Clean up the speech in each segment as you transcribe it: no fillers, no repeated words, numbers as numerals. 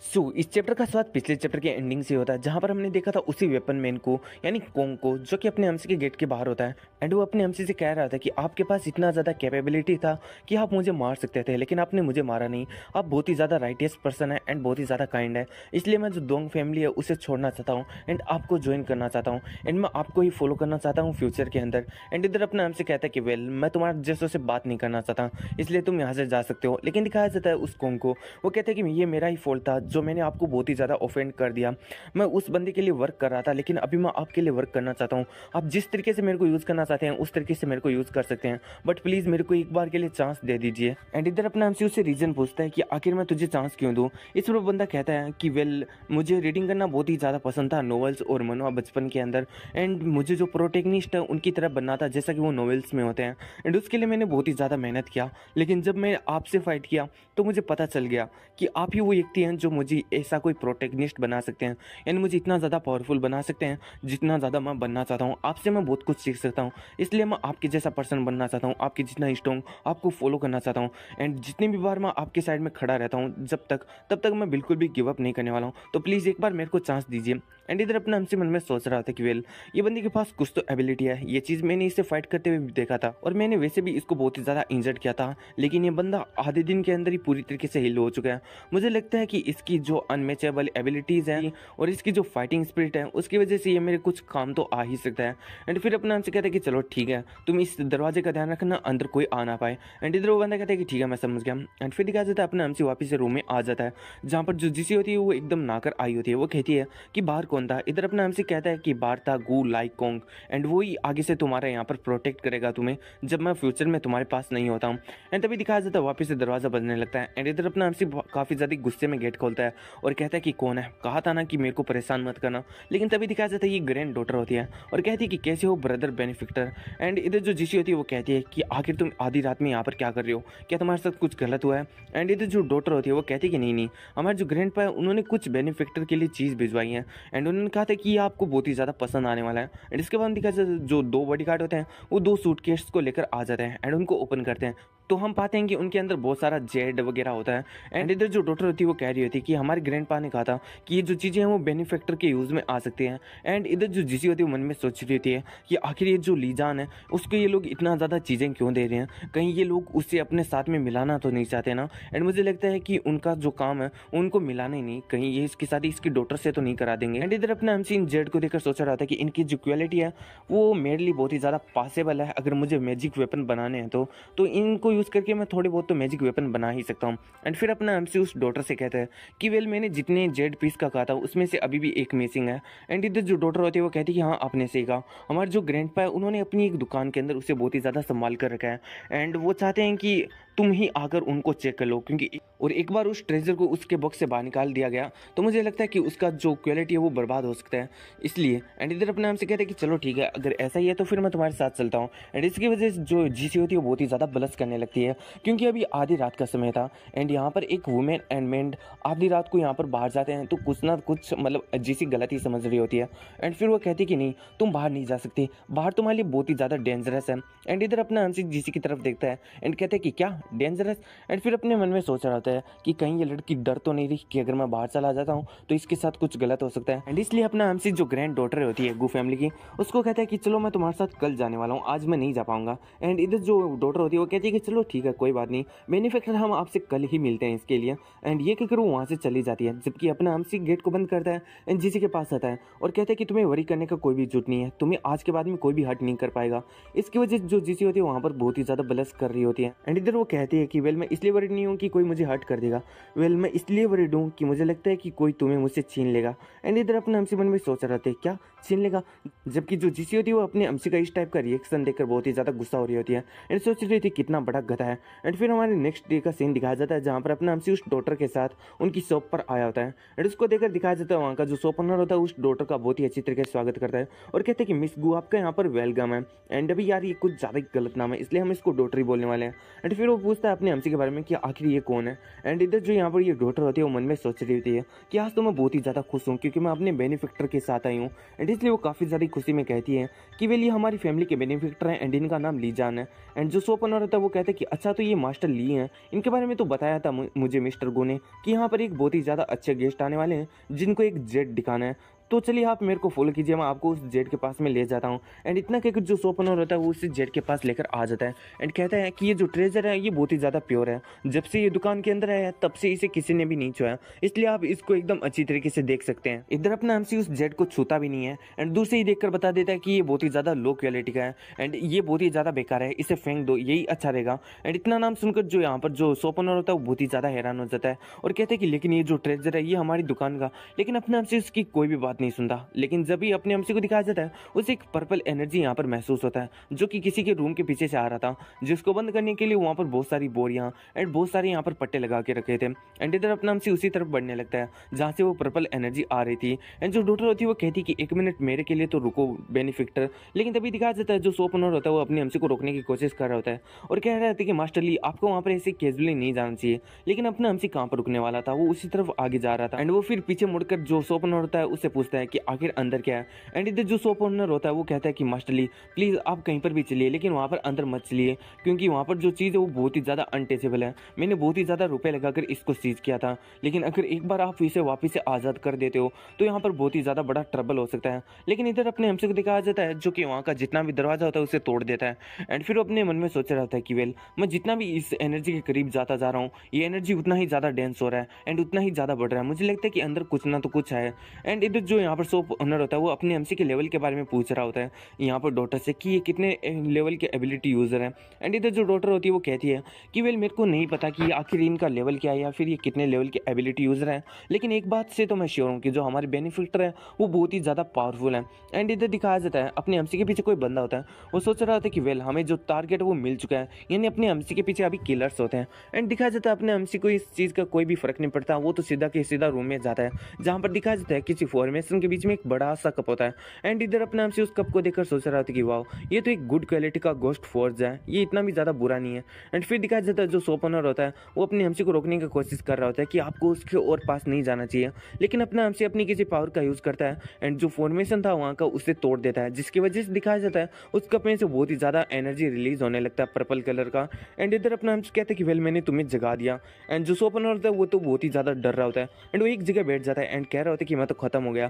इस चैप्टर का स्वाद पिछले चैप्टर के एंडिंग से होता है, जहां पर हमने देखा था उसी वेपन मैन को यानी कोंग को, जो कि अपने एमसी के गेट के बाहर होता है। एंड वो अपने एमसी से कह रहा था कि आपके पास इतना ज़्यादा कैपेबिलिटी था कि आप मुझे मार सकते थे, लेकिन आपने मुझे मारा नहीं। आप बहुत ही ज़्यादा राइटियस पर्सन है एंड बहुत ही ज़्यादा काइंड है, इसलिए मैं जो दोंग फैमिली है उसे छोड़ना चाहता हूँ एंड आपको ज्वाइन करना चाहता हूँ एंड मैं आपको ही फॉलो करना चाहता हूँ फ्यूचर के अंदर। एंड इधर अपना एमसी कहता है कि वेल, मैं तुम्हारे जैसों से बात नहीं करना चाहता, इसलिए तुम यहाँ से जा सकते हो। लेकिन दिखाया जाता है उस कोंग को, वो कहते हैं कि ये मेरा ही फॉल्ट था जो मैंने आपको बहुत ही ज़्यादा ऑफेंड कर दिया। मैं उस बंदे के लिए वर्क कर रहा था, लेकिन अभी मैं आपके लिए वर्क करना चाहता हूँ। आप जिस तरीके से मेरे को यूज़ करना चाहते हैं उस तरीके से मेरे को यूज़ कर सकते हैं, बट प्लीज़ मेरे को एक बार के लिए चांस दे दीजिए। एंड इधर अपना एमसी उससे रीज़न पूछता है कि आखिर मैं तुझे चांस क्यों दूँ। इस पर बंदा कहता है कि वेल, मुझे रीडिंग करना बहुत ही ज़्यादा पसंद था, नॉवेल्स और मनवा बचपन के अंदर, एंड मुझे जो प्रोटेगनिस्ट है उनकी तरह बनना था जैसा कि वो नॉवेल्स में होते हैं। एंड उसके लिए मैंने बहुत ही ज़्यादा मेहनत किया, लेकिन जब मैं आपसे फाइट किया तो मुझे पता चल गया कि आप ही वो व्यक्ति हैं जो मुझे ऐसा कोई प्रोटेगनिस्ट बना सकते हैं, यानी मुझे इतना ज़्यादा पावरफुल बना सकते हैं जितना ज़्यादा मैं बनना चाहता हूँ। आपसे मैं बहुत कुछ सीख सकता हूँ, इसलिए मैं आपके जैसा पर्सन बनना चाहता हूँ, आपके जितना स्ट्रॉन्ग, आपको फॉलो करना चाहता हूँ। एंड जितनी भी बार मैं आपके साइड में खड़ा रहता हूँ तब तक मैं बिल्कुल भी गिव अप नहीं करने वाला हूँ, तो प्लीज़ एक बार मेरे को चांस दीजिए। एंड इधर अपना हमसे मन में सोच रहा था कि वेल, ये बंदे के पास कुछ तो एबिलिटी है, ये चीज़ मैंने इसे फाइट करते हुए भी देखा था और मैंने वैसे भी इसको बहुत ही ज़्यादा इंजर्ड किया था, लेकिन ये बंदा आधे दिन के अंदर ही पूरी तरीके से हिल हो चुका है। मुझे लगता है कि इसकी जो अनमेचेबल एबिलिटीज़ हैं और इसकी जो फाइटिंग स्पिरिट है उसकी वजह से ये मेरे कुछ काम तो आ ही सकता है। एंड फिर अपना हमसे कहता है कि चलो ठीक है, तुम इस दरवाजे का ध्यान रखना, अंदर कोई आ ना पाए। एंड इधर वो बंदा कहता है कि ठीक है, मैं समझ गया। एंड फिर दिखाया जाता है अपना हमसे वापस से रूम में आ जाता है, जहाँ पर जो जिसी होती है वो एकदम नाकर आई होती है। वो कहती है कि बाहर कौन था। इधर अपना हमसे कहता है कि बाहर था गू लाइक कोंग, एंड वो ही आगे से तुम्हारा यहाँ पर प्रोटेक्ट करेगा तुम्हें जब मैं फ्यूचर में तुम्हारे पास नहीं होता हूँ। एंड तभी दिखाया जाता है वापस से दरवाज़ा बजने लगता है। एंड इधर अपना हमसे काफ़ी ज़्यादा गुस्से में गेट खोलता है और कहता है कि कौन है, कहा था ना कि मेरे को परेशान मत करना। लेकिन तभी दिखाया जाता है ये ग्रैंड डॉटर होती है और कहती है कि कैसे हो ब्रदर बेनिफिक्टर। एंड इधर जो जिसी होती है वो कहती है कि आखिर तुम आधी रात में यहाँ पर क्या कर रहे हो, क्या तुम्हारे साथ कुछ गलत हुआ है। एंड इधर जो डॉटर होती है वो कहती है कि नहीं, हमारे जो ग्रैंड पा है उन्होंने कुछ बेनिफिक्टर के लिए चीज़ भिजवाई है एंड उन्होंने कहा था कि ये आपको बहुत ही ज़्यादा पसंद आने वाला है। एंड इसके बाद दिखा जाता है जो दो बॉडीगार्ड होते हैं वो दो सूटकेस को लेकर आ जाते हैं एंड उनको ओपन करते हैं, तो हम पाते हैं कि उनके अंदर बहुत सारा जेड वगैरह होता है। एंड इधर जो डॉक्टर होती है वो कह रही होती है कि हमारे ग्रैंडपा ने कहा था कि ये जो चीज़ें हैं वो बेनिफैक्टर के यूज़ में आ सकती हैं। एंड इधर जो जिसी होती है वो मन में सोच रही होती है कि आखिर ये जो लीजान है उसको ये लोग इतना ज़्यादा चीज़ें क्यों दे रहे हैं, कहीं ये लोग उससे अपने साथ में मिलाना तो नहीं चाहते ना। एंड मुझे लगता है कि उनका जो काम है उनको मिलाना ही नहीं, कहीं ये इसकी शादी इसकी डॉटर से तो नहीं करा देंगे। एंड इधर अपना एमसी इन जेड को देखकर सोच रहा था कि इनकी जो क्वालिटी है वो मेरे लिए बहुत ही ज़्यादा पॉसिबल है। अगर मुझे मैजिक वेपन बनाने हैं तो इनको यूज़ करके मैं थोड़े बहुत तो मैजिक वेपन बना ही सकता हूँ। एंड फिर अपना एमसी उस डॉटर से कहता है कि वेल, मैंने जितने जेड पीस का कहा था उसमें से अभी भी एक मिसिंग है। एंड इधर जो डॉटर होती है वो कहती है कि हाँ, आपने सही कहा, हमारे जो ग्रैंडपा है उन्होंने अपनी एक दुकान के अंदर उसे बहुत ही ज़्यादा संभाल कर रखा है एंड वो चाहते हैं कि तुम ही आकर उनको चेक कर लो, क्योंकि और एक बार उस ट्रेजर को उसके बॉक्स से बाहर निकाल दिया गया तो मुझे लगता है कि उसका जो क्वालिटी है वो बर्बाद हो सकता है, इसलिए। एंड इधर अपने हमसे कहते हैं कि चलो ठीक है, अगर ऐसा ही है तो फिर मैं तुम्हारे साथ चलता हूँ। एंड इसकी वजह से जो जीसी होती है वो बहुत ही ज़्यादा बलस करने लगती है, क्योंकि अभी आधी रात का समय था एंड यहाँ पर एक वुमेन एंड मैन आधी रात को यहाँ पर बाहर जाते हैं तो कुछ ना कुछ मतलब जीसी गलती समझ रही होती है। एंड फिर वो कहती है कि नहीं, तुम बाहर नहीं जा सकती, बाहर तुम्हारे लिए बहुत ही ज़्यादा डेंजरस है। एंड इधर अपना हमसे जीसी की तरफ देखता है एंड कहते हैं कि क्या डेंजरस। एंड फिर अपने मन में सोच रहा होता है कि कहीं ये लड़की डर तो नहीं रही कि अगर मैं बाहर चला जाता हूँ तो इसके साथ कुछ गलत हो सकता है। एंड इसलिए अपना हमसे जो ग्रैंड डॉटर होती है गू फैमिली की, उसको कहता है कि चलो मैं तुम्हारे साथ कल जाने वाला हूँ, आज मैं नहीं जा पाऊंगा। एंड इधर जो डॉटर होती है वो कहती है कि चलो ठीक है, कोई बात नहीं, बेनिफिक्टर हम आपसे कल ही मिलते हैं इसके लिए। एंड ये कहकर वो वहाँ से चली जाती है, जबकि अपना हमसे गेट को बंद करता है एंड जीसी के पास आता है और कहता है कि तुम्हें वरी करने का कोई भी जरूरत नहीं है, तुम्हें आज के बाद में कोई भी हर्ट नहीं कर पाएगा। इसकी वजह से जो जीसी होती है वहाँ पर बहुत ही ज़्यादा बलस कर रही होती है। एंड इधर वो कहती है कि वेल, मैं इसलिए वरीड नहीं हूँ कि कोई मुझे हर्ट कर देगा, वेल मैं इसलिए वरीड हूँ कि मुझे लगता है कि कोई तुम्हें मुझसे छीन लेगा। एंड इधर अपने हमसे मन में सोच रहे थे क्या छीन लेगा, जबकि जो जीसी होती है वो अपने हमसे का इस टाइप का रिएक्शन देखकर बहुत ही ज़्यादा गुस्सा हो रही होती है एंड सोच रही थी कितना बड़ा गधा है। एंड फिर हमारे नेक्स्ट डे का सीन दिखाया जाता है जहाँ पर अपना हमसे उस डॉटर के साथ उनकी शॉप पर आया होता है एंड उसको देखकर दिखाया जाता है वहाँ का जो शॉप ओनर होता है उस डॉटर का बहुत ही अच्छी तरीके से स्वागत करता है और कहते हैं कि मिस गू, आपका यहाँ पर वेलकम है। एंड अभी यार ये कुछ ज़्यादा गलत नाम है, इसलिए हम इसको डॉटर ही बोलने वाले हैं। एंड फिर वो पूछता है अपने हमसे के बारे में कि आखिर ये कौन है। एंड इधर जो यहाँ पर ये डॉटर होती है वो मन में सोच रही होती है कि आज तो मैं बहुत ही ज़्यादा खुश हूँ क्योंकि मैं अपने बेनिफिक्टर के साथ आई हूँ। एंड एंड इसलिए वो काफ़ी ज़्यादा खुशी में कहती है कि वेल ये हमारी फैमिली के बेनिफिक्टर हैं एंड इनका नाम ली जान है। एंड जो शॉप ओनर होता है वो कहता है कि अच्छा तो ये मास्टर ली हैं, इनके बारे में तो बताया था मुझे मिस्टर गो ने कि यहाँ पर एक बहुत ही ज़्यादा अच्छे गेस्ट आने वाले हैं जिनको एक जेट दिखाना है। तो चलिए आप मेरे को फॉलो कीजिए, मैं आपको उस जेट के पास में ले जाता हूँ। एंड इतना कहकर जो शॉप ओनर होता है वो उस जेट के पास लेकर आ जाता है एंड कहता है कि ये जो ट्रेजर है ये बहुत ही ज़्यादा प्योर है, जब से ये दुकान के अंदर आया है तब से इसे किसी ने भी नहीं छुआ, इसलिए आप इसको एकदम अच्छी तरीके से देख सकते हैं। इधर अपना एमसी उस जेट को छूता भी नहीं है एंड दूर से ही देखकर बता देता है कि ये बहुत ही ज़्यादा लो क्वालिटी का है एंड ये बहुत ही ज़्यादा बेकार है, इसे फेंक दो, यही अच्छा रहेगा। एंड इतना नाम सुनकर जो यहाँ पर जो शॉप ओनर होता है वो बहुत ही ज़्यादा हैरान हो जाता है और कहते हैं कि लेकिन ये जो ट्रेजर है ये हमारी दुकान का, लेकिन अपने एमसी उसकी कोई भी बात नहीं सुनता। लेकिन जब भी अपने एमसी को दिखाया जाता है उसे एक पर्पल एनर्जी यहाँ पर महसूस होता है जो कि किसी के रूम के पीछे से आ रहा था, जिसको बंद करने के लिए वहाँ पर बहुत सारी बोरियां एंड बहुत सारे यहाँ पर पट्टे लगा के रखे थे। एंड इधर अपना एमसी उसी तरफ बढ़ने लगता है जहाँ से वो पर्पल एनर्जी आ रही थी। एंड जो डॉक्टर होती है वो कहती कि 1 मिनट मेरे के लिए तो रुको बेनिफिक्टर, लेकिन तभी दिखाया जाता है जो शॉप ओनर होता है वो अपने एमसी को रोकने की कोशिश कर रहा होता है और कह रहा था कि मास्टर ली आपको वहाँ पर ऐसे कैजुअली नहीं जाना चाहिए, लेकिन अपना एमसी कहाँ पर रुकने वाला था, वो उसी तरफ आगे जा रहा था। एंड वो फिर पीछे मुड़कर जो शॉप ओनर होता है उससे पूछता है कि आखिर अंदर क्या है। एंड इधर जो शॉप ओनर होता है वो कहता है कि मास्टर ली प्लीज़ आप कहीं पर भी चलिए, लेकिन वहाँ पर अंदर मत चलिए क्योंकि वहाँ पर जो चीज़ है वो बहुत ही ज़्यादा अनटचेबल है, मैंने बहुत ही ज़्यादा रुपए लगाकर इसको सीज किया था, लेकिन अगर एक बार आप इसे वापस से आज़ाद कर देते हो तो यहाँ पर बहुत ही ज़्यादा बड़ा ट्रबल हो सकता है। लेकिन इधर अपने एमसी को दिखाया जाता है जो कि वहाँ का जितना भी दरवाजा होता है उसे तोड़ देता है। एंड फिर वो अपने मन में सोच रहा था कि वेल मैं जितना भी इस एनर्जी के करीब जाता जा रहा हूँ ये एनर्जी उतना ही ज़्यादा डेंस हो रहा है एंड उतना ही ज़्यादा बढ़ रहा है, मुझे लगता है कि अंदर कुछ ना तो कुछ है। एंड इधर जो यहाँ पर शॉप ओनर होता है वो अपने एमसी के लेवल के बारे में पूछ रहा होता है यहाँ पर डॉटर से कि ये कितने लेवल के एबिलिटी यूज़र हैं। एंड इधर जो डॉटर होती है वो कहती है कि वेल मेरे को नहीं पता कि आखिर इनका लेवल क्या है या फिर ये कितने लेवल के एबिलिटी यूज़र हैं, लेकिन एक बात से तो मैं श्योर हूँ कि जो हमारे बेनिफिक्टर है वो बहुत ही ज़्यादा पावरफुल है। एंड इधर दिखाया जाता है अपने एमसी के पीछे कोई बंदा होता है, वो सोच रहा होता है कि वेल हमें जो टारगेट है वो मिल चुका है, यानी अपने एमसी के पीछे अभी किलर्स होते हैं। एंड दिखाया जाता है अपने एमसी को इस चीज़ का कोई भी फर्क नहीं पड़ता, वो तो सीधा के सीधा रूम में जाता है जहाँ पर दिखाया जाता है किसी फॉर्मेशन के बीच में एक बड़ा सा कप होता है। एंड इधर अपने एमसी उस कप को देखकर सोच रहा था कि वाह ये तो एक गुड क्वालिटी का गोस्ट फोर्ज है, ये इतना भी ज़्यादा बुरा नहीं है। एंड फिर दिखाया जाता है जो शॉप ओनर होता है वो अपने एमसी को रोकने की कोशिश कर रहा होता है कि आपको उसके और पास नहीं जाना चाहिए, लेकिन अपना एमसी अपनी किसी पावर का यूज़ करता है एंड जो फॉर्मेशन था वहाँ का उसे तोड़ देता है, जिसकी वजह से दिखाया जाता है उस कप में से बहुत ही ज़्यादा एनर्जी रिलीज होने लगता है पर्पल कलर का। एंड इधर अपना एमसी कहता है कि वेल मैंने तुम्हें जगा दिया। एंड जो शॉप ओनर होता है वो तो बहुत ही ज़्यादा डर रहा होता है एंड वो एक जगह बैठ जाता है एंड कह रहा होता है कि मैं तो खत्म हो गया।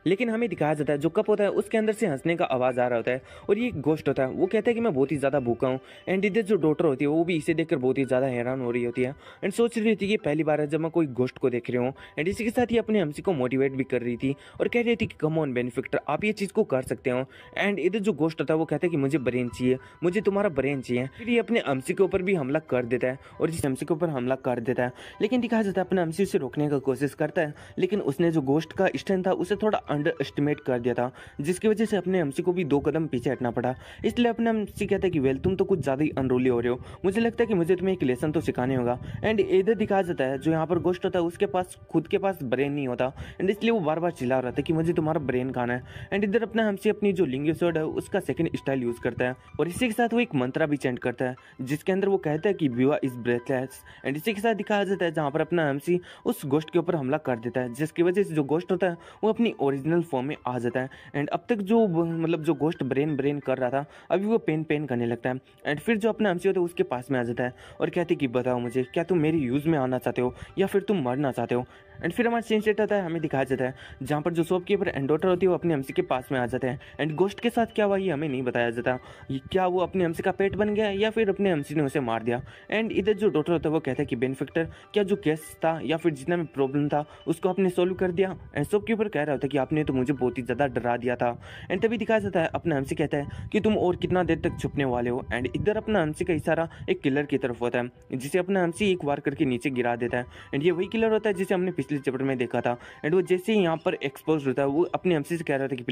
लेकिन हमें दिखाया जाता है जो कप होता है उसके अंदर से हंसने का आवाज़ आ रहा होता है और ये एक गोश्त होता है, वो कहता है कि मैं बहुत ही ज़्यादा भूखा हूँ। एंड इधर जो डॉटर होती है वो भी इसे देखकर बहुत ही ज़्यादा हैरान हो रही होती है एंड सोच रही थी कि पहली बार है जब मैं कोई गोश्त को देख रही हूँ। एंड इसी के साथ ही अपने एमसी को मोटिवेट भी कर रही थी और कह रही थी कि कम ऑन बेनिफिक्टर आप ये चीज़ को कर सकते हो। एंड इधर जो गोश्त होता है वो कहता है कि मुझे ब्रेन चाहिए, मुझे तुम्हारा ब्रेन चाहिए। फिर ये अपने एमसी के ऊपर भी हमला कर देता है और जिस एमसी के ऊपर हमला कर देता है, लेकिन दिखाया जाता है अपने एमसी उसे रोकने की कोशिश करता है, लेकिन उसने जो गोश्त का स्ट्रेंथ था उसे थोड़ा अंडर एस्टिमेट कर दिया था, जिसकी वजह से अपने एमसी को भी 2 कदम पीछे हटना पड़ा। इसलिए अपने एमसी कहता है कि वेल तुम तो कुछ ज़्यादा ही अनरूली हो रहे हो, मुझे लगता है कि मुझे तुम्हें एक लेसन तो सिखाने होगा। एंड इधर दिखाया जाता है जो यहाँ पर गोश्त होता है उसके पास खुद के पास ब्रेन नहीं होता एंड इसलिए वो बार बार चिल्ला रहा था कि मुझे तुम्हारा ब्रेन खाना है। एंड इधर अपना एमसी अपनी जो लिंग स्वॉर्ड है उसका सेकंड स्टाइल यूज करता है और इसी के साथ वो एक मंत्रा भी चेंट करता है जिसके अंदर वो कहता है कि विवा इज ब्रेथलेस। एंड इसी के साथ दिखाया जाता है जहाँ पर अपना एमसी उस गोश्त के ऊपर हमला कर देता है, जिसकी वजह से जो गोश्त होता है वो अपनी ओरिजिनल फॉर्म में आ जाता है। एंड अब तक जो मतलब जो गोश्त ब्रेन कर रहा था अभी वो पेन करने लगता है। एंड फिर जो अपना एमसी होता है उसके पास में आ जाता है और कहते कि बताओ मुझे क्या तुम मेरी यूज़ में आना चाहते हो या फिर तुम मरना चाहते हो। एंड फिर हमारा सीन सेट आता है, हमें दिखाया जाता है जहाँ पर जो शॉपकीपर एंड डॉटर होती है वो अपने एमसी के पास में आ जाते हैं एंड गोश्त के साथ क्या हुआ ये हमें नहीं बताया जाता, क्या वो अपने एमसी का पेट बन गया या फिर अपने एमसी ने उसे मार दिया। एंड इधर जो डॉटर होता है वो कहता है कि बेनिफिक्टर क्या जो केस था या फिर जितना भी प्रॉब्लम था उसको आपने सोल्व कर दिया। एंड शॉपकीपर कह रहा होता है कि आपने तो मुझे बहुत ही ज़्यादा डरा दिया था। एंड तभी दिखाया जाता है अपना एमसी कहता है कि तुम और कितना देर तक छुपने वाले हो। एंड इधर अपना एमसी का इशारा एक किलर की तरफ होता है जिसे अपना एमसी एक वार करके नीचे गिरा देता है। एंड ये वही किलर होता है जिसे हमने पिछले चैप्टर में देखा था। एंड वो जैसे ही यहाँ पर एक्सपोज होता है वो अपने एमसी से कह रहा था कि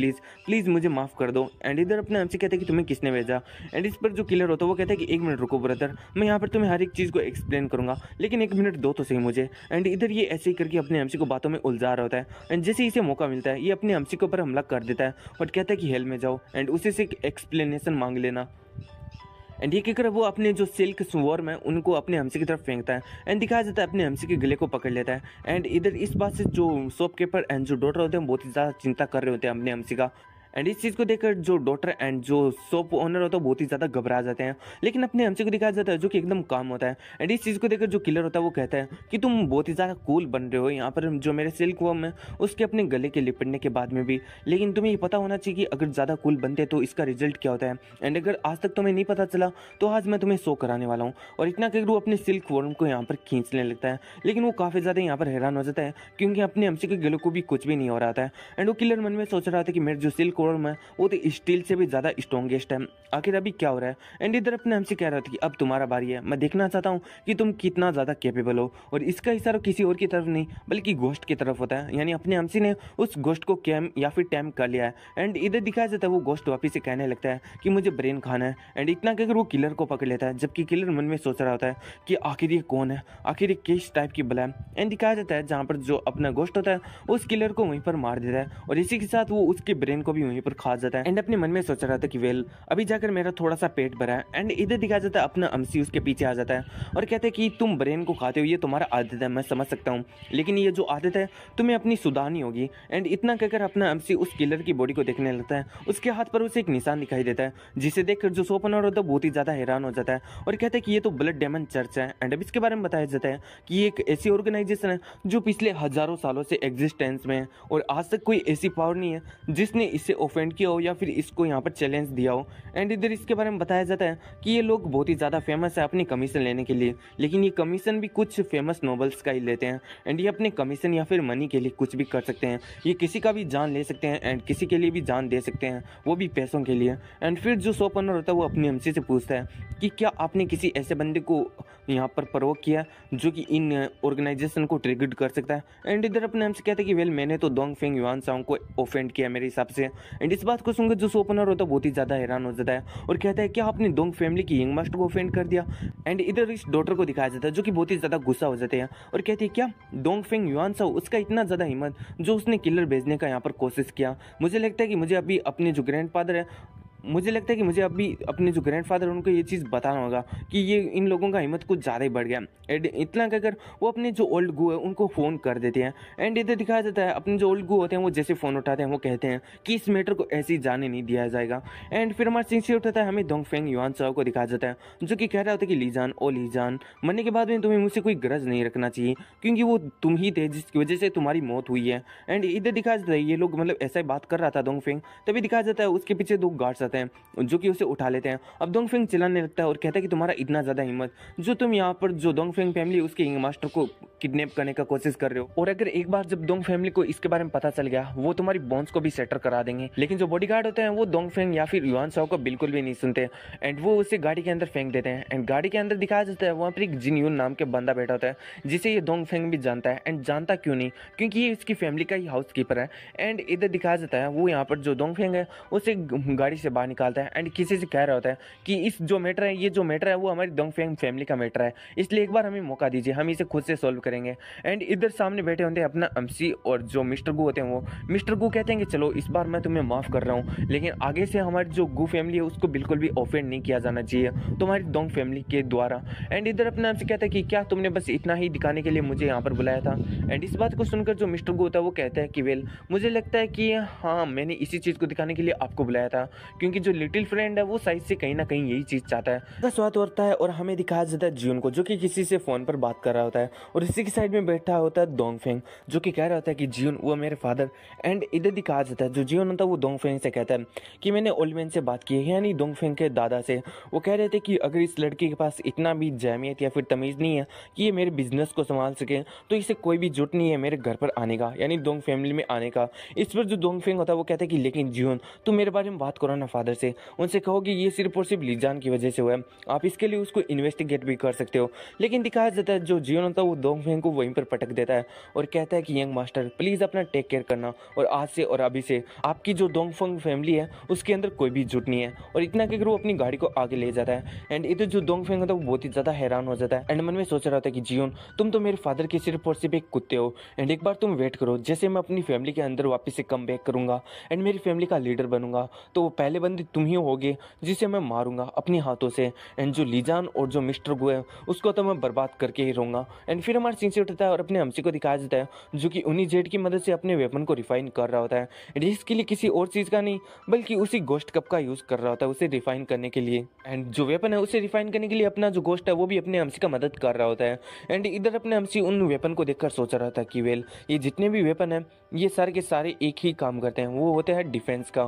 प्लीज़ मुझे माफ़ कर दो। एंड इधर अपना एमसी कहता है कि तुम्हें किसने भेजा। एंड इस पर जो किलर होता है वो कहता है कि 1 मिनट रुको ब्रदर, मैं यहाँ पर तुम्हें हर एक चीज़ को एक्सप्लेन करूँगा, लेकिन 1 मिनट दो तो सही मुझे। एंड इधर ये ऐसे ही करके अपने एमसी को बातों में उलझा रहा होता है एंड जैसे ही इसे मौका मिलता है ये अपने एमसी के ऊपर हमला कर देता है और कहता है कि हेल में जाओ एंड उसी से एक एक्सप्लेनेशन मांग लेना। एंड ये कहकर वो अपने जो सिल्क स्वर्म है उनको अपने हमसे की तरफ फेंकता है एंड दिखाया जाता है अपने हमसे के गले को पकड़ लेता है। एंड इधर इस बात से जो शॉपकीपर एंड जो डॉक्टर होते हैं बहुत ही ज़्यादा चिंता कर रहे होते हैं अपने हमसे का। एंड इस चीज़ को देखकर जो डॉक्टर एंड जो शॉप ओनर होता है बहुत ही ज़्यादा घबरा जाते हैं, लेकिन अपने हमसे को दिखाया जाता है जो कि एकदम काम होता है। एंड इस चीज़ को देखकर जो किलर होता है वो कहता है कि तुम बहुत ही ज़्यादा कूल बन रहे हो यहाँ पर जो मेरे सिल्क वर्म है उसके अपने गले के लिपटने के बाद में भी, लेकिन तुम्हें ये पता होना चाहिए कि अगर ज़्यादा कूल बनते तो इसका रिजल्ट क्या होता है। एंड अगर आज तक तुम्हें नहीं पता चला तो आज मैं तुम्हें शो कराने वाला हूँ। और इतना कहकर वो अपने सिल्क वर्म को यहाँ पर खींचने लगता है, लेकिन वो काफ़ी ज़्यादा यहाँ पर हैरान हो जाता है क्योंकि अपने हमसे के गले को भी कुछ भी नहीं हो रहा था। एंड वो किलर मन में सोच रहा था कि मेरे जो सिल्क वर्म है वो तो स्टील से भी ज़्यादा स्ट्रॉन्गेस्ट है, आखिर अभी क्या हो रहा है। एंड इधर अपने हमसे कह रहा था कि अब तुम्हारा बारी है, मैं देखना चाहता हूँ कि तुम कितना ज़्यादा कैपेबल हो। और इसका इशारा किसी और की तरफ नहीं बल्कि घोस्ट की तरफ होता है, यानी अपने हमसे ने उस घोस्ट को कैम या फिर टैम कर लिया है। एंड इधर दिखाया जाता है वो घोस्ट वापिस से कहने लगता है कि मुझे ब्रेन खाना है। एंड इतना कहकर वो किलर को पकड़ लेता है, जबकि किलर मन में सोच रहा होता है कि आखिर ये कौन है, आखिर ये किस टाइप की बला है। एंड दिखाया जाता है जहाँ पर जो अपना घोस्ट होता है उस किलर को वहीं पर मार देता है और इसी के साथ वो उसके ब्रेन को भी वहीं पर खा जाता है। एंड अपने मन में सोच रहा था कि वेल अभी जाकर मेरा थोड़ा सा पेट भरा है। एंड इधर दिखाया जाता है अपना अमसी उसके पीछे आ जाता है और कहते हैं कि तुम ब्रेन को खाते हो ये तुम्हारा आदत है, मैं समझ सकता हूँ, लेकिन ये जो आदत है तुम्हें अपनी सुधारनी होगी। एंड इतना कहकर अपना अमसी उस किलर की बॉडी को देखने लगता है, उसके हाथ पर उसे एक निशान दिखाई देता है जिसे देखकर जो शॉपनर होता है बहुत ही ज़्यादा हैरान हो जाता है और कहते हैं कि ये तो ब्लड डेमन चर्च है। एंड अब इसके बारे में बताया जाता है कि ये एक ऐसी ऑर्गेनाइजेशन है जो पिछले हजारों सालों से एग्जिस्टेंस में है और आज तक कोई ऐसी पावर नहीं है जिसने इसे ऑफेंड किया हो या फिर इसको यहाँ पर चैलेंज दिया हो। एंड इधर इसके बारे में बताया जाता है कि ये लोग बहुत ही ज़्यादा फेमस है अपनी कमीशन लेने के लिए, लेकिन ये कमीशन भी कुछ फेमस नॉवेल्स का ही लेते हैं। एंड ये अपने कमीशन या फिर मनी के लिए कुछ भी कर सकते हैं, ये किसी का भी जान ले सकते हैं एंड किसी के लिए भी जान दे सकते हैं, वो भी पैसों के लिए। एंड फिर जो शॉप ओनर होता है वो अपनी एमसी से पूछता है कि क्या आपने किसी ऐसे बंदे को यहाँ पर प्रोवोक किया जो कि इन ऑर्गेनाइजेशन को ट्रिगर्ड कर सकता है। एंड इधर अपने एमसी कहते हैं कि वेल मैंने तो डोंगफेंग युआनसांग को ऑफेंड किया मेरे हिसाब से। एंड इस बात को सुनकर जो शॉप ओनर होता है बहुत ही ज़्यादा हैरान हो जाता है और कहता है क्या आपने डोंग फैमिली की यंग मास्टर को ऑफेंड कर दिया। एंड इधर इस डॉटर को दिखाया जाता है जो कि बहुत ही ज़्यादा गुस्सा हो जाते हैं और कहती है क्या डोंगफेंग युआनसांग उसका इतना ज़्यादा हिम्मत जो उसने किलर भेजने का यहाँ पर कोशिश किया। मुझे लगता है कि मुझे अभी अपने जो ग्रैंडफादर है अपने जो ग्रैंडफादर उनको ये चीज़ बताना होगा कि ये इन लोगों का हिम्मत कुछ ज़्यादा ही बढ़ गया। एंड इतना कहकर वो अपने जो ओल्ड गू है उनको फ़ोन कर देते हैं। एंड इधर दिखाया जाता है अपने जो ओल्ड गू होते हैं वो जैसे फ़ोन उठाते हैं वो कहते हैं कि इस मैटर को ऐसे ही जाने नहीं दिया जाएगा। एंड फिर हमारा सीन से उठाता है हमें डोंगफेंग युआनसांग को दिखाया जाता है जो कि कह रहा होता है कि लीजान ओ लीजान मरने के बाद में तुम्हें मुझसे कोई गरज नहीं रखना चाहिए क्योंकि वो तुम ही थे जिसकी वजह से तुम्हारी मौत हुई है। एंड इधर दिखाया जाता है ये लोग मतलब ऐसा ही बात कर रहा था डोंगफेंग, तभी दिखाया जाता है उसके पीछे दो गार्ड्स आते हैं जो कि उसे उठा लेते हैं। अब डोंगफेंग चिल्लाने लगता है और कहता है कि तुम्हारा इतना ज़्यादा हिम्मत जो तुम यहाँ पर जो डोंगफेंग फैमिली उसके यंग मास्टर को किडनैप करने का कोशिश कर रहे हो, और अगर एक बार जब डोंग फैमिली को इसके बारे में पता चल गया वो तुम्हारी बोन्स को भी सेटर करा देंगे। लेकिन जो बॉडीगार्ड होते हैं वो डोंगफेंग या फिर युआनसांग को बिल्कुल भी नहीं सुनते एंड वो उसे गाड़ी के अंदर फेंक देते हैं। एंड गाड़ी के अंदर दिखाया जाता है वहाँ पर एक जिनयून नाम के बंदा बैठा होता है जिसे ये डोंगफेंग भी जानता है। एंड जानता क्यों नहीं, क्योंकि ये इसकी फैमिली का ही हाउस कीपर है। एंड इधर दिखाया जाता है वो यहाँ पर जो डोंगफेंग है उसे गाड़ी से बाहर निकालता है एंड किसी से कह रहा होता है कि इस जो मैटर है ये जो मैटर है वो हमारी डोंगफेंग फैमिली का मैटर है, इसलिए एक बार हमें मौका दीजिए, हम इसे खुद से सॉल्व करेंगे। एंड इधर सामने बैठे होते हैं अपना अमसी और जो मिस्टर गू होते हैं वो मिस्टर गू कहते हैं कि चलो इस बार मैं तुम्हें माफ़ कर रहा हूँ, लेकिन आगे से हमारी जो गू फैमिली है उसको बिल्कुल भी ऑफेंड नहीं किया जाना चाहिए तुम्हारी डोंग फैमिली के द्वारा। एंड इधर अपने अमसी कहता है कि क्या तुमने बस इतना ही दिखाने के लिए मुझे यहाँ पर बुलाया था। एंड इस बात को सुनकर जो मिस्टर गू होता है वो कहता है कि वेल मुझे लगता है कि हाँ मैंने इसी चीज़ को दिखाने के लिए आपको बुलाया था, क्योंकि जो लिटिल फ्रेंड है वो साइज से कहीं ना कहीं यही चीज़ चाहता है। स्वाद होता है और हमें दिखाया जाता है जियोन को जो कि किसी से फ़ोन पर बात कर रहा होता है और इसी की साइड में बैठा होता है डोंगफेंग जो कि कह रहा होता है कि जियोन वो मेरे फादर। एंड इधर दिखाया जाता है जो जियोन होता है वो डोंगफेंग से कहता है कि मैंने ओल्ड मैन से बात की है, यानी डोंगफेंग के दादा से। वो कह रहे थे कि अगर इस लड़के के पास इतना भी जहमियत या फिर तमीज़ नहीं है कि ये मेरे बिजनेस को संभाल सके तो इसे कोई भी जुट नहीं है मेरे घर पर आने का, यानी डोंग फैमिली में आने का। इस पर जो डोंगफेंग होता है वो कहता है कि लेकिन जियोन तुम मेरे बारे में बात करो ना फादर से, उनसे कहो कि ये सिर्फ और सिर्फ लीजान की वजह से हुआ है, आप इसके लिए उसको इन्वेस्टिगेट भी कर सकते हो। लेकिन दिखाया जाता है जो जियोन होता है वो डोंगफेंग को वहीं पर पटक देता है और कहता है कि यंग मास्टर प्लीज़ अपना टेक केयर करना और आज से और अभी से आपकी जो डोंगफेंग फैमिली है उसके अंदर कोई भी जुट नहीं है। और इतना कहकर वो अपनी गाड़ी को आगे ले जाता है। एंड इधर जो डोंगफेंग होता है वो बहुत ही ज़्यादा हैरान हो जाता है एंड मन में सोच रहा था कि जियोन तुम तो मेरे फादर के सिर्फ और सिर्फ एक कुत्ते हो एंड एक बार तुम वेट करो, जैसे मैं अपनी फैमिली के अंदर वापस से कम बैक करूँगा एंड मेरी फैमिली का लीडर बनूंगा तो वो पहले बंदे तुम ही होगे जिसे मैं मारूंगा अपने हाथों से, एंड जो लीजान और जो मिस्टर गो है उसको तो मैं बर्बाद करके ही रहूंगा। एंड फिर हमारा सीन से उठता है और अपने हमसी को दिखाया जाता है जो कि उन्हीं जेड की मदद से अपने वेपन को रिफाइन कर रहा होता है। एंड इसके लिए किसी और चीज़ का नहीं बल्कि उसी गोश्त कप का यूज़ कर रहा होता है उसे रिफाइन करने के लिए। एंड जो वेपन है उसे रिफाइन करने के लिए अपना जो गोश्त है वो भी अपने हमसी का मदद कर रहा होता है। एंड इधर अपने हमसी उन वेपन को देखकर सोच रहा था कि वेल ये जितने भी वेपन है ये सारे के सारे एक ही काम करते हैं, वो होते हैं डिफेंस का।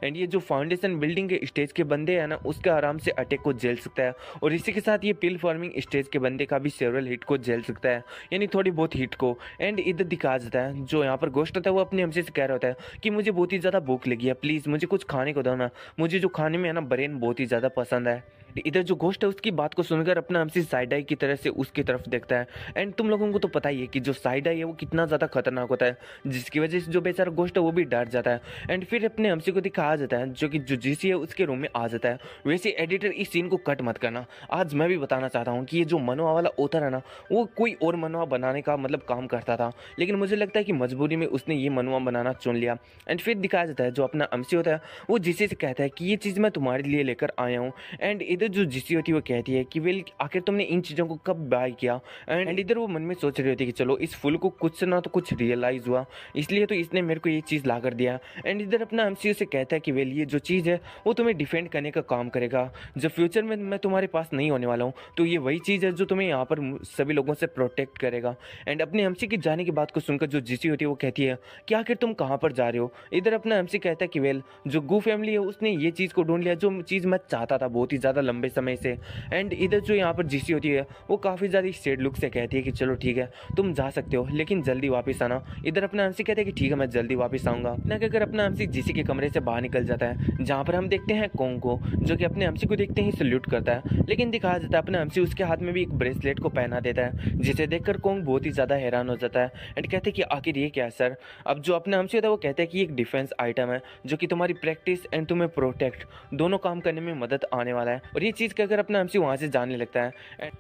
एंड ये जो फाउंडेशन बिल्डिंग के स्टेज के बंदे हैं ना उसके आराम से अटैक को झेल सकता है, और इसी के साथ ये पिल फॉर्मिंग स्टेज के बंदे का भी सेवरल हिट को झेल सकता है, यानी थोड़ी बहुत हिट को। एंड इधर दिखा जाता है जो यहाँ पर गोश्त होता है वो अपने हमसे से कह रहा होता है कि मुझे बहुत ही ज़्यादा भूख लगी है, प्लीज़ मुझे कुछ खाने को दो ना, मुझे जो खाने में है ना ब्रेन बहुत ही ज़्यादा पसंद है। इधर जो गोश्त है उसकी बात को सुनकर अपना हमसे साइड आई की तरह से उसकी तरफ देखता है। एंड तुम लोगों को तो पता ही है कि जो साइड आई है वो कितना ज़्यादा खतरनाक होता है, जिसकी वजह से जो बेचारा गोश्त है वो भी डर जाता है। एंड फिर अपने हमसे को दिखाया जाता है जो कि जो जीसी है उसके रूम में आ जाता है। वैसे एडिटर इस सीन को कट मत करना, आज मैं भी बताना चाहता हूँ कि ये जो मनवा वाला ऑथर है ना वो कोई और मनवा बनाने का मतलब काम करता था, लेकिन मुझे लगता है कि मजबूरी में उसने ये मनवा बनाना चुन लिया। एंड फिर दिखाया जाता है जो अपना हमसे होता है वो जीसी से कहता है कि ये चीज़ मैं तुम्हारे लिए लेकर आया हूँ। एंड इधर जो जीसी होती है वो कहती है कि वेल आखिर तुमने इन चीज़ों को कब बाय किया। एंड इधर वो मन में सोच रही होती है कि चलो इस फुल को कुछ ना तो कुछ रियलाइज़ हुआ, इसलिए तो इसने मेरे को ये चीज़ ला कर दिया। एंड इधर अपना एमसीयू से कहता है कि वेल ये जो चीज़ है वो तुम्हें डिफेंड करने का काम करेगा, जब फ्यूचर में मैं तुम्हारे पास नहीं होने वाला हूँ तो ये वही चीज़ है जो तुम्हें यहाँ पर सभी लोगों से प्रोटेक्ट करेगा। एंड अपने एमसी के जाने की बात को सुनकर जो जीसी होती है वो कहती है कि आखिर तुम कहाँ पर जा रहे हो। इधर अपना एमसी कहता है कि वेल जो गू फैमिली है उसने ये चीज़ को ढूंढ लिया जो चीज़ मैं चाहता था बहुत ही ज़्यादा लंबे समय से। एंड इधर जो यहाँ पर जीसी होती है वो काफ़ी ज़्यादा शेड लुक से कहती है कि चलो ठीक है तुम जा सकते हो लेकिन जल्दी वापस आना। इधर अपना एमसी कहते हैं कि ठीक है मैं जल्दी वापस आऊँगा। ना कहकर अपना एमसी जीसी के कमरे से बाहर निकल जाता है, जहाँ पर हम देखते हैं कोंग को जो कि अपने एमसी को देखते ही सल्यूट करता है, लेकिन दिखाया जाता है अपना एमसी उसके हाथ में भी एक ब्रेसलेट को पहना देता है, जिसे देखकर कोंग बहुत ही ज़्यादा हैरान हो जाता है। एंड कहते हैं कि आखिर ये क्या है सर। अब जो अपना एमसी होता है वो कहता है कि एक डिफेंस आइटम है जो कि तुम्हारी प्रैक्टिस एंड तुम्हें प्रोटेक्ट दोनों काम करने में मदद आने वाला है, और ये चीज़ कहकर अपना एमसी वहाँ से जाने लगता है।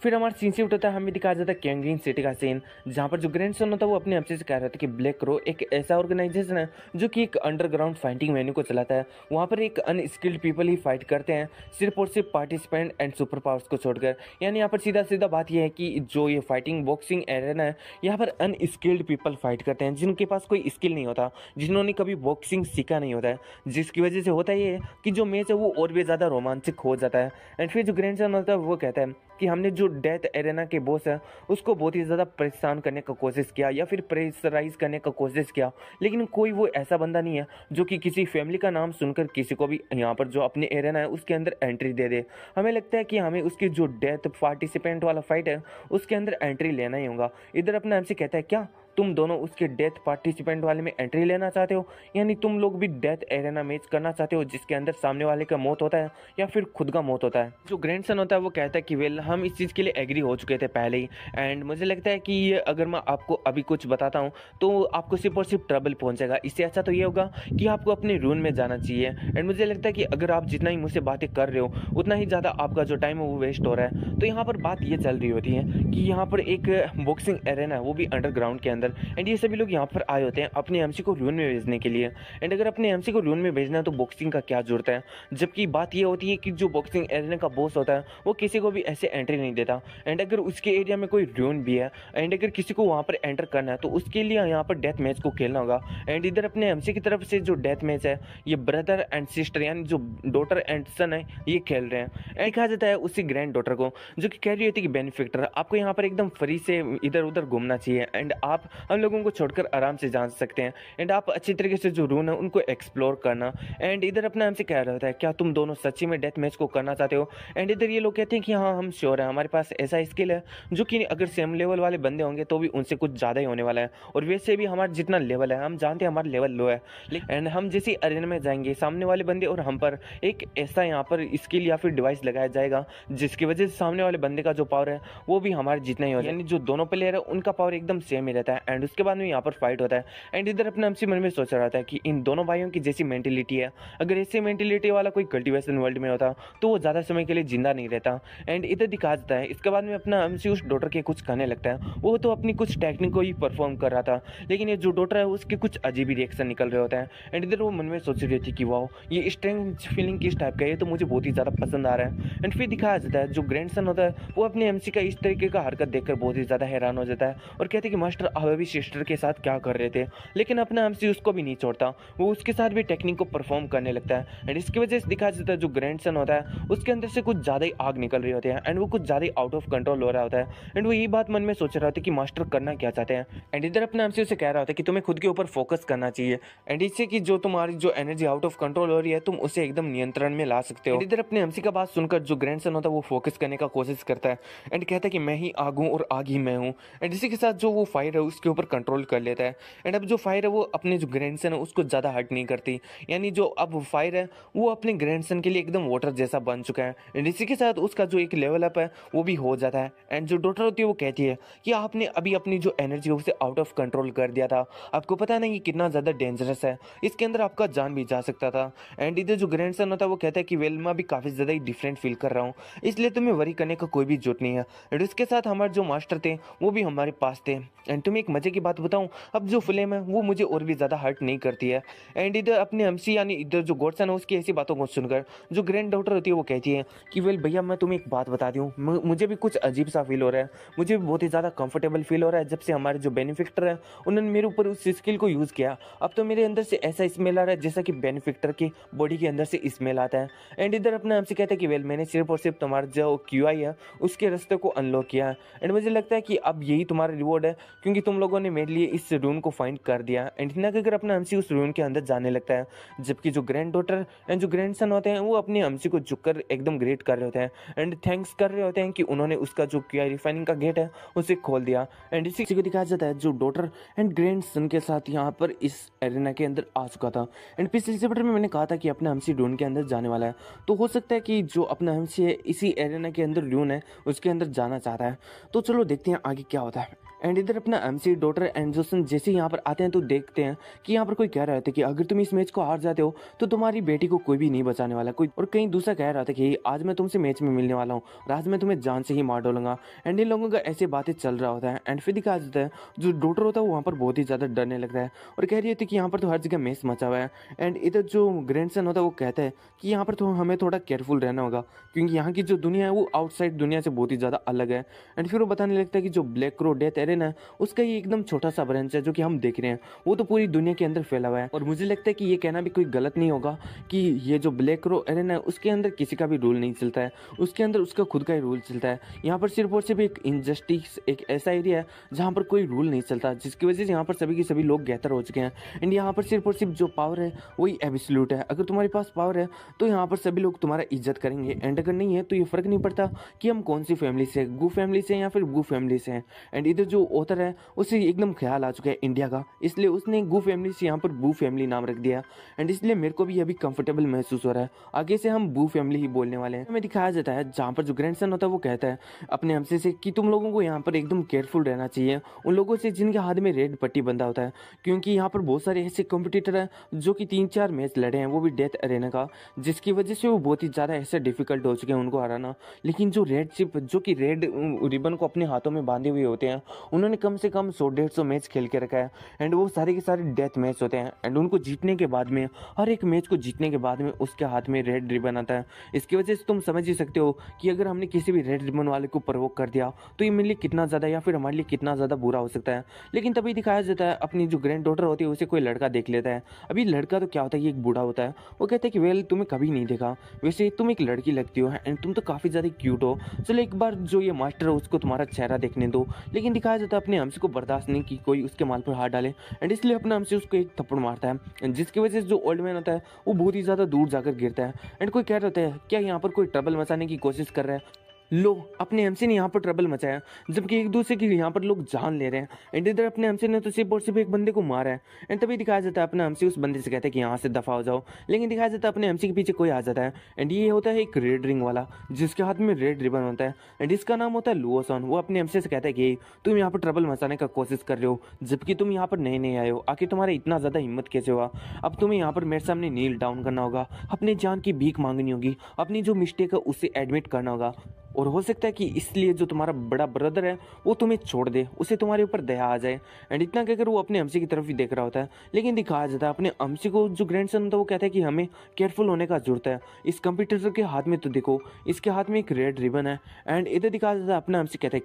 फिर हमारा सीन शिफ्ट होता है, हमें दिखाया जाता है कैंगरीन सिटी का सीन, जहाँ पर जो ग्रैंडसन होता है वो अपने एमसी से कह रहा था कि ब्लैक क्रो एक ऐसा ऑर्गेनाइजेशन है जो कि एक अंडरग्राउंड फाइटिंग वेन्यू को चलाता है, वहाँ पर एक अनस्किल्ड पीपल ही फाइट करते हैं सिर्फ और सिर्फ पार्टिसिपेंट एंड सुपर पावर्स को छोड़कर। यानी यहाँ पर सीधा सीधा बात यह है कि जो ये फाइटिंग बॉक्सिंग एरेना है यहाँ पर अनस्किल्ड पीपल फाइट करते हैं जिनके पास कोई स्किल नहीं होता, जिन्होंने कभी बॉक्सिंग सीखा नहीं होता है, जिसकी वजह से होता ये है कि जो मैच है वो और भी ज़्यादा रोमांचक हो जाता है। एंड फिर जो ग्रैंडसन होता है वो कहता है कि हमने जो डेथ एरेना के बॉस है उसको बहुत ही ज़्यादा परेशान करने का कोशिश किया या फिर प्रेशराइज करने का कोशिश किया, लेकिन कोई वो ऐसा बंदा नहीं है जो कि किसी फैमिली का नाम सुनकर किसी को भी यहाँ पर जो अपने एरेना है उसके अंदर एंट्री दे दे। हमें लगता है कि हमें उसकी जो डेथ पार्टिसिपेंट वाला फाइट है उसके अंदर एंट्री लेना ही होगा। इधर अपना एमसी कहता है क्या तुम दोनों उसके डेथ पार्टिसिपेंट वाले में एंट्री लेना चाहते हो, यानी तुम लोग भी डेथ एरेना मैच करना चाहते हो जिसके अंदर सामने वाले का मौत होता है या फिर खुद का मौत होता है। जो ग्रैंडसन होता है वो कहता है कि वेल हम इस चीज़ के लिए एग्री हो चुके थे पहले ही, एंड मुझे लगता है कि ये अगर मैं आपको अभी कुछ बताता हूँ तो आपको सिर्फ और सिर्फ ट्रबल पहुँचेगा, इससे अच्छा तो ये होगा कि आपको अपने रूम में जाना चाहिए। एंड मुझे लगता है कि अगर आप जितना ही मुझसे बातें कर रहे हो उतना ही ज़्यादा आपका जो टाइम है वो वेस्ट हो रहा है। तो यहाँ पर बात ये चल रही होती है कि यहाँ पर एक बॉक्सिंग एरेना है वो भी अंडरग्राउंड के अंदर, एंड ये सभी लोग यहाँ पर आए होते हैं अपने एमसी को रूम में भेजने के लिए। एंड अगर अपने एमसी को रूम में भेजना है तो बॉक्सिंग का क्या जरूरत है, जबकि बात ये होती है कि जो बॉक्सिंग एरिया का बॉस होता है वो किसी को भी ऐसे एंट्री नहीं देता। एंड अगर उसके एरिया में कोई रूम भी है एंड अगर किसी को वहाँ पर एंटर करना है तो उसके लिए यहाँ पर डेथ मैच को खेलना होगा। एंड इधर अपने एमसी की तरफ से जो डेथ मैच है ये ब्रदर एंड सिस्टर यानी जो डॉटर एंड सन है ये खेल रहे हैं। एंड कहा जाता है उसी ग्रैंड डॉटर को जो कि कह रही होती है कि बेनिफिक्टर आपको यहाँ पर एकदम फ्री से इधर उधर घूमना चाहिए एंड आप हम लोगों को छोड़कर आराम से जा सकते हैं एंड आप अच्छी तरीके से जो रूम है उनको एक्सप्लोर करना। एंड इधर अपना हमसे कह रहा होता है क्या तुम दोनों सच्ची में डेथ मैच को करना चाहते हो। एंड इधर ये लोग कहते हैं कि हाँ हम श्योर है, हमारे पास ऐसा स्किल है जो कि अगर सेम लेवल वाले बंदे होंगे तो भी उनसे कुछ ज़्यादा ही होने वाला है, और वैसे भी हमारा जितना लेवल है हम जानते हैं हमारा लेवल लो है, एंड हम जैसे अरेना में जाएंगे सामने वाले बंदे और हम पर एक ऐसा यहाँ पर स्किल या फिर डिवाइस लगाया जाएगा जिसकी वजह से सामने वाले बंदे का जो पावर है वो भी हमारे जितना ही हो, यानी जो दोनों प्लेयर है उनका पावर एकदम सेम ही रहता है। एंड उसके बाद में यहाँ पर फाइट होता है। एंड इधर अपने एमसी मन में सोच रहा था कि इन दोनों भाइयों की जैसी मेंटेलिटी है, अगर ऐसी मेंटेलिटी वाला कोई कल्टीवेशन वर्ल्ड में होता तो वो ज़्यादा समय के लिए जिंदा नहीं रहता। एंड इधर दिखा देता है इसके बाद में अपना एमसी उस डॉटर के कुछ कहने लगता है। वो तो अपनी कुछ टेक्निक को ही परफॉर्म कर रहा था, लेकिन ये जो डॉटर है उसके कुछ अजीब ही रिएक्शन निकल रहे होते हैं। एंड इधर वो मन में सोच रही थी कि वाह, ये स्ट्रेंज फीलिंग किस टाइप का है, ये तो मुझे बहुत ही ज़्यादा पसंद आ रहा है। एंड फिर दिखाया जाता है जो ग्रैंडसन होता है वो अपने एमसी का इस तरीके का हरकत देखकर बहुत ही ज़्यादा हैरान हो जाता है और कहते हैं कि मास्टर आप अभी सिस्टर के साथ क्या कर रहे थे। लेकिन अपना एमसी उसको भी नहीं छोड़ता, वो उसके साथ भी टेक्निक को परफॉर्म करने लगता है। एंड इसकी वजह से दिखाया जाता है जो ग्रैंडसन होता है उसके अंदर से कुछ ज़्यादा ही आग निकल रही होती है एंड वो कुछ ज़्यादा ही आउट ऑफ कंट्रोल हो रहा होता है। एंड वो यही बात मन में सोच रहा होता है कि मास्टर करना क्या चाहते हैं। एंड इधर अपने एमसी उसे कह रहा होता है कि तुम्हें खुद के ऊपर फोकस करना चाहिए एंड इससे कि जो तुम्हारी जो एनर्जी आउट ऑफ कंट्रोल हो रही है तुम उसे एकदम नियंत्रण में ला सकते हो। इधर अपने एमसी का बात सुनकर जो ग्रैंडसन होता है वो फोकस करने का कोशिश करता है एंड कहता है कि मैं ही आग हूँ और आग ही मैं हूँ। एंड इसी के साथ जो वो फायर है उसके ऊपर कंट्रोल कर लेता है। एंड अब जो फायर है वो अपने जो ग्रैंडसन है उसको ज़्यादा हर्ट नहीं करती, यानी जो अब फायर है वो अपने ग्रैंडसन के लिए एकदम वाटर जैसा बन चुका है। एंड इसी के साथ उसका जो एक लेवल अप है वो भी हो जाता है। एंड जो डॉटर होती है वो कहती है कि आपने अभी अपनी जो एनर्जी है उसे आउट ऑफ कंट्रोल कर दिया था, आपको पता नहीं ये कितना ज़्यादा डेंजरस है, इसके अंदर आपका जान भी जा सकता था। एंड इधर जो ग्रैंडसन होता है वो कहता है कि वेल मैं भी काफ़ी ज़्यादा ही डिफरेंट फील कर रहा हूँ, इसलिए तुम्हें वरी करने का कोई भी जरूरत नहीं है। एंड इसके साथ हमारे जो मास्टर थे वो भी हमारे पास थे। एंड तुम्हें एक मजे की बात बताऊं, अब जो फ्लेम है वो मुझे और भी ज़्यादा हर्ट नहीं करती है। एंड इधर अपने एमसी यानी इधर जो गॉडसन है उसकी ऐसी बातों को सुनकर जो ग्रैंड डॉटर होती है वो कहती है कि वेल भैया मैं तुम्हें एक बात बता दूँ, मुझे भी कुछ अजीब सा फील हो रहा है, मुझे भी बहुत ही ज़्यादा कंफर्टेबल फील हो रहा है जब से हमारे जो बेनिफिक्टर है उन्होंने मेरे ऊपर उस स्किल को यूज़ किया। अब तो मेरे अंदर से ऐसा स्मेल आ रहा है जैसा कि बेनिफिक्टर की बॉडी के अंदर से स्मेल आता है। एंड इधर अपने एमसी कहते हैं कि वेल मैंने सिर्फ और सिर्फ तुम्हारा जो क्यूआई है उसके रास्ते को अनलॉक किया है एंड मुझे लगता है कि अब यही तुम्हारा रिवॉर्ड है क्योंकि तुम लोगों ने मेरे लिए इस रून को फाइंड कर दिया। एंड इतना कहकर अपना एमसी उस रून के अंदर जाने लगता है, जबकि जो ग्रैंड डॉटर एंड जो ग्रैंडसन होते हैं वो अपने एमसी को झुककर एकदम ग्रेट कर रहे होते हैं एंड थैंक्स कर रहे होते हैं कि उन्होंने उसका जो क्यूआई रिफाइनिंग का गेट है उसे खोल दिया। एंड इसी को दिखाया जाता है जो डॉटर एंड ग्रैंडसन के साथ यहाँ पर इस एरिना के अंदर आ चुका था। एंड पिछले चैप्टर में मैंने कहा था कि अपना एमसी ड्रोन के अंदर जाने वाला है, तो हो सकता है कि जो अपना एमसी है इसी एरिना के अंदर ड्रोन है उसके अंदर जाना चाहता है। तो चलो देखते हैं आगे क्या होता है। एंड इधर अपना एमसी डॉटर एंड जोसन जैसे यहाँ पर आते हैं तो देखते हैं कि यहाँ पर कोई कह रहा था कि अगर तुम इस मैच को हार जाते हो तो तुम्हारी बेटी को कोई भी नहीं बचाने वाला कोई, और कहीं दूसरा कह रहा था कि आज मैं तुमसे मैच में मिलने वाला हूँ और आज मैं तुम्हें जान से ही मार डालूंगा। एंड इन लोगों का ऐसे बातें चल रहा होता है। एंड फिर दिखा जाता है जो डॉटर होता है वो वहाँ पर बहुत ही ज़्यादा डरने लगता है और कह रही होती है कि यहाँ पर तो हर जगह मैच मचा हुआ है। एंड इधर जो ग्रैंडसन होता है वो कहता है कि यहाँ पर तो हमें थोड़ा केयरफुल रहना होगा क्योंकि यहाँ की जो दुनिया है वो आउटसाइड दुनिया से बहुत ही ज़्यादा अलग है। एंड फिर वो बताने लगता है कि जो ब्लैक क्रो डेथ एरेना है उसका एकदम छोटा सा ब्रांच है जो कि हम देख रहे हैं वो तो पूरी दुनिया के अंदर फैला हुआ है। और मुझे लगता है कि ये कहना भी कोई गलत नहीं होगा कि ये जो ब्लैक रो एरेना है उसके अंदर किसी का भी रूल नहीं चलता है, उसके अंदर उसका खुद का ही रूल चलता है। यहाँ पर सिर्फ और सिर्फ एक इनजस्टिस एक ऐसा एरिया है जहाँ पर कोई रूल नहीं चलता, जिसकी वजह से यहाँ पर सभी के सभी लोग गैदर हो चुके हैं। एंड यहाँ पर सिर्फ और सिर्फ जो पावर है वही एब्सोल्यूट है, अगर तुम्हारे पास पावर है तो यहाँ पर सभी लोग तुम्हारा इज्जत करेंगे एंड अगर नहीं है तो ये फर्क नहीं पड़ता कि हम कौन सी फैमिली से, गू फैमिली से या फिर गू फैमिली से हैं। एंड इधर जो ऑथर है उसे एकदम ख्याल आ चुका है इंडिया का, इसलिए उसने गू फैमिली से यहाँ पर बू फैमिली नाम रख दिया। एंड इसलिए मेरे को भी अभी कंफर्टेबल महसूस हो रहा है, आगे से हम बू फैमिली ही बोलने वाले हैं। हमें दिखाया जाता है जहाँ पर जो ग्रैंडसन होता है वो कहता है अपने हमसे से कि तुम लोगों को यहाँ पर एकदम केयरफुल रहना चाहिए उन लोगों से जिनके हाथ में रेड पट्टी बंधा होता है, क्योंकि यहाँ पर बहुत सारे ऐसे कॉम्पिटिटर हैं जो कि 3-4 मैच लड़े हैं वो भी डेथ अरेना का, जिसकी वजह से वो बहुत ही ज़्यादा ऐसे डिफिकल्ट हो चुके हैं उनको हराना। लेकिन जो रेड चिप जो कि रेड रिबन को अपने हाथों में बांधे हुए होते हैं उन्होंने कम से कम 100-150 मैच खेल के रखा है एंड वो सारे के सारे डेथ मैच होते हैं। एंड उनको जीतने के बाद में हर एक मैच को जीतने के बाद में उसके हाथ में रेड रिबन आता है। इसकी वजह से तुम समझ ही सकते हो कि अगर हमने किसी भी रेड रिबन वाले को प्रोवोक कर दिया तो ये मेरे लिए कितना ज़्यादा या फिर हमारे लिए कितना ज़्यादा बुरा हो सकता है। लेकिन तभी दिखाया जाता है अपनी जो ग्रैंड डॉटर होती है उसे कोई लड़का देख लेता है। अभी लड़का तो क्या होता है, ये एक बूढ़ा होता है, वो कहता है कि वेल तुम्हें कभी नहीं देखा, वैसे तुम एक लड़की लगती हो एंड तुम तो काफ़ी ज़्यादा क्यूट हो, चलो एक बार जो ये मास्टर है उसको तुम्हारा चेहरा देखने दो। लेकिन दिखाया जाता है अपने हमसे को बर्दाश्त नहीं की कोई उसके माल पर हाथ डाले एंड इसलिए अपने हमसे उसको एक थप्पड़ मारता है, जिसकी वजह से जो ओल्ड मैन होता है वो बहुत ही ज़्यादा दूर जाकर गिरता है। एंड कोई कह रहा होता है क्या यहाँ पर कोई ट्रबल मचाने की कोशिश कर रहा है, लो अपने एमसी ने यहाँ पर ट्रबल मचाया, जबकि एक दूसरे की यहाँ पर लोग जान ले रहे हैं। एंड इधर अपने एमसी ने तो सिर्फ और सिर्फ एक बंदे को मारा है। एंड तभी दिखाया जाता है अपना एमसी उस बंदे से कहता है कि यहाँ से दफा हो जाओ, लेकिन दिखाया जाता है अपने एमसी के पीछे कोई आ जाता है। एंड ये होता है एक रेड रिंग वाला, जिसके हाथ में रेड रिबन होता है एंड इसका नाम होता है लुओसन। वो अपने एमसी से कहता है कि तुम यहाँ पर ट्रबल मचाने का कोशिश कर रहे हो, जबकि तुम यहाँ पर नए नए आए हो, आखिर तुम्हारा इतना ज़्यादा हिम्मत कैसे हुआ? अब तुम्हें यहाँ पर मेरे सामने नील डाउन करना होगा, अपने जान की भीख मांगनी होगी, अपनी जो मिस्टेक है उसे एडमिट करना होगा। और हो सकता है कि इसलिए जो तुम्हारा बड़ा ब्रदर है वो तुम्हें छोड़ दे, उसे तुम्हारे ऊपर दया आ जाए। एंड इतना कहकर वो अपने अमसी की तरफ ही देख रहा होता है, लेकिन दिखाया जाता है अपने अमसी को जो ग्रैंडसन होता है वो कहता है कि हमें केयरफुल होने का जरूरत है। इस कंप्यूटर के हाथ में तो देखो, इसके हाथ में एक रेड रिबन है। एंड इधर दिखाया जाता है अपना अमसी कहता है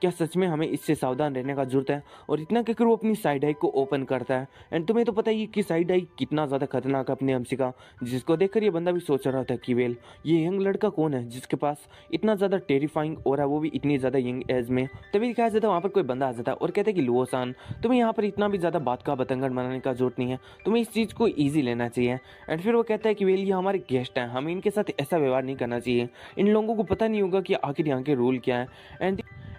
क्या सच में हमें इससे सावधान रहने का जरूरत है? और इतना कहकर वो अपनी साइड आई को ओपन करता है। एंड तुम्हें तो पता ही कि साइड आई कितना ज़्यादा खतरनाक है अपने अमसी का, जिसको देखकर ये बंदा भी सोच रहा होता है कि वेल ये यंग लड़का कौन है जिसके पास इतना ज़्यादा टेरिफाइंग हो रहा है, वो भी इतनी ज़्यादा यंग एज में। तभी दिखाया जाता है वहाँ पर कोई बंदा आ जाता है और कहता है कि लुओसान, तुम्हें यहाँ पर इतना भी ज़्यादा बात का बतंगड़ बनाने का जरूरत नहीं है, तुम्हें इस चीज़ को ईजी लेना चाहिए। एंड फिर वो कहता है कि वेल ये हमारे गेस्ट हैं, हमें इनके साथ ऐसा व्यवहार नहीं करना चाहिए, इन लोगों को पता नहीं होगा कि आखिर यहाँ के रूल क्या है।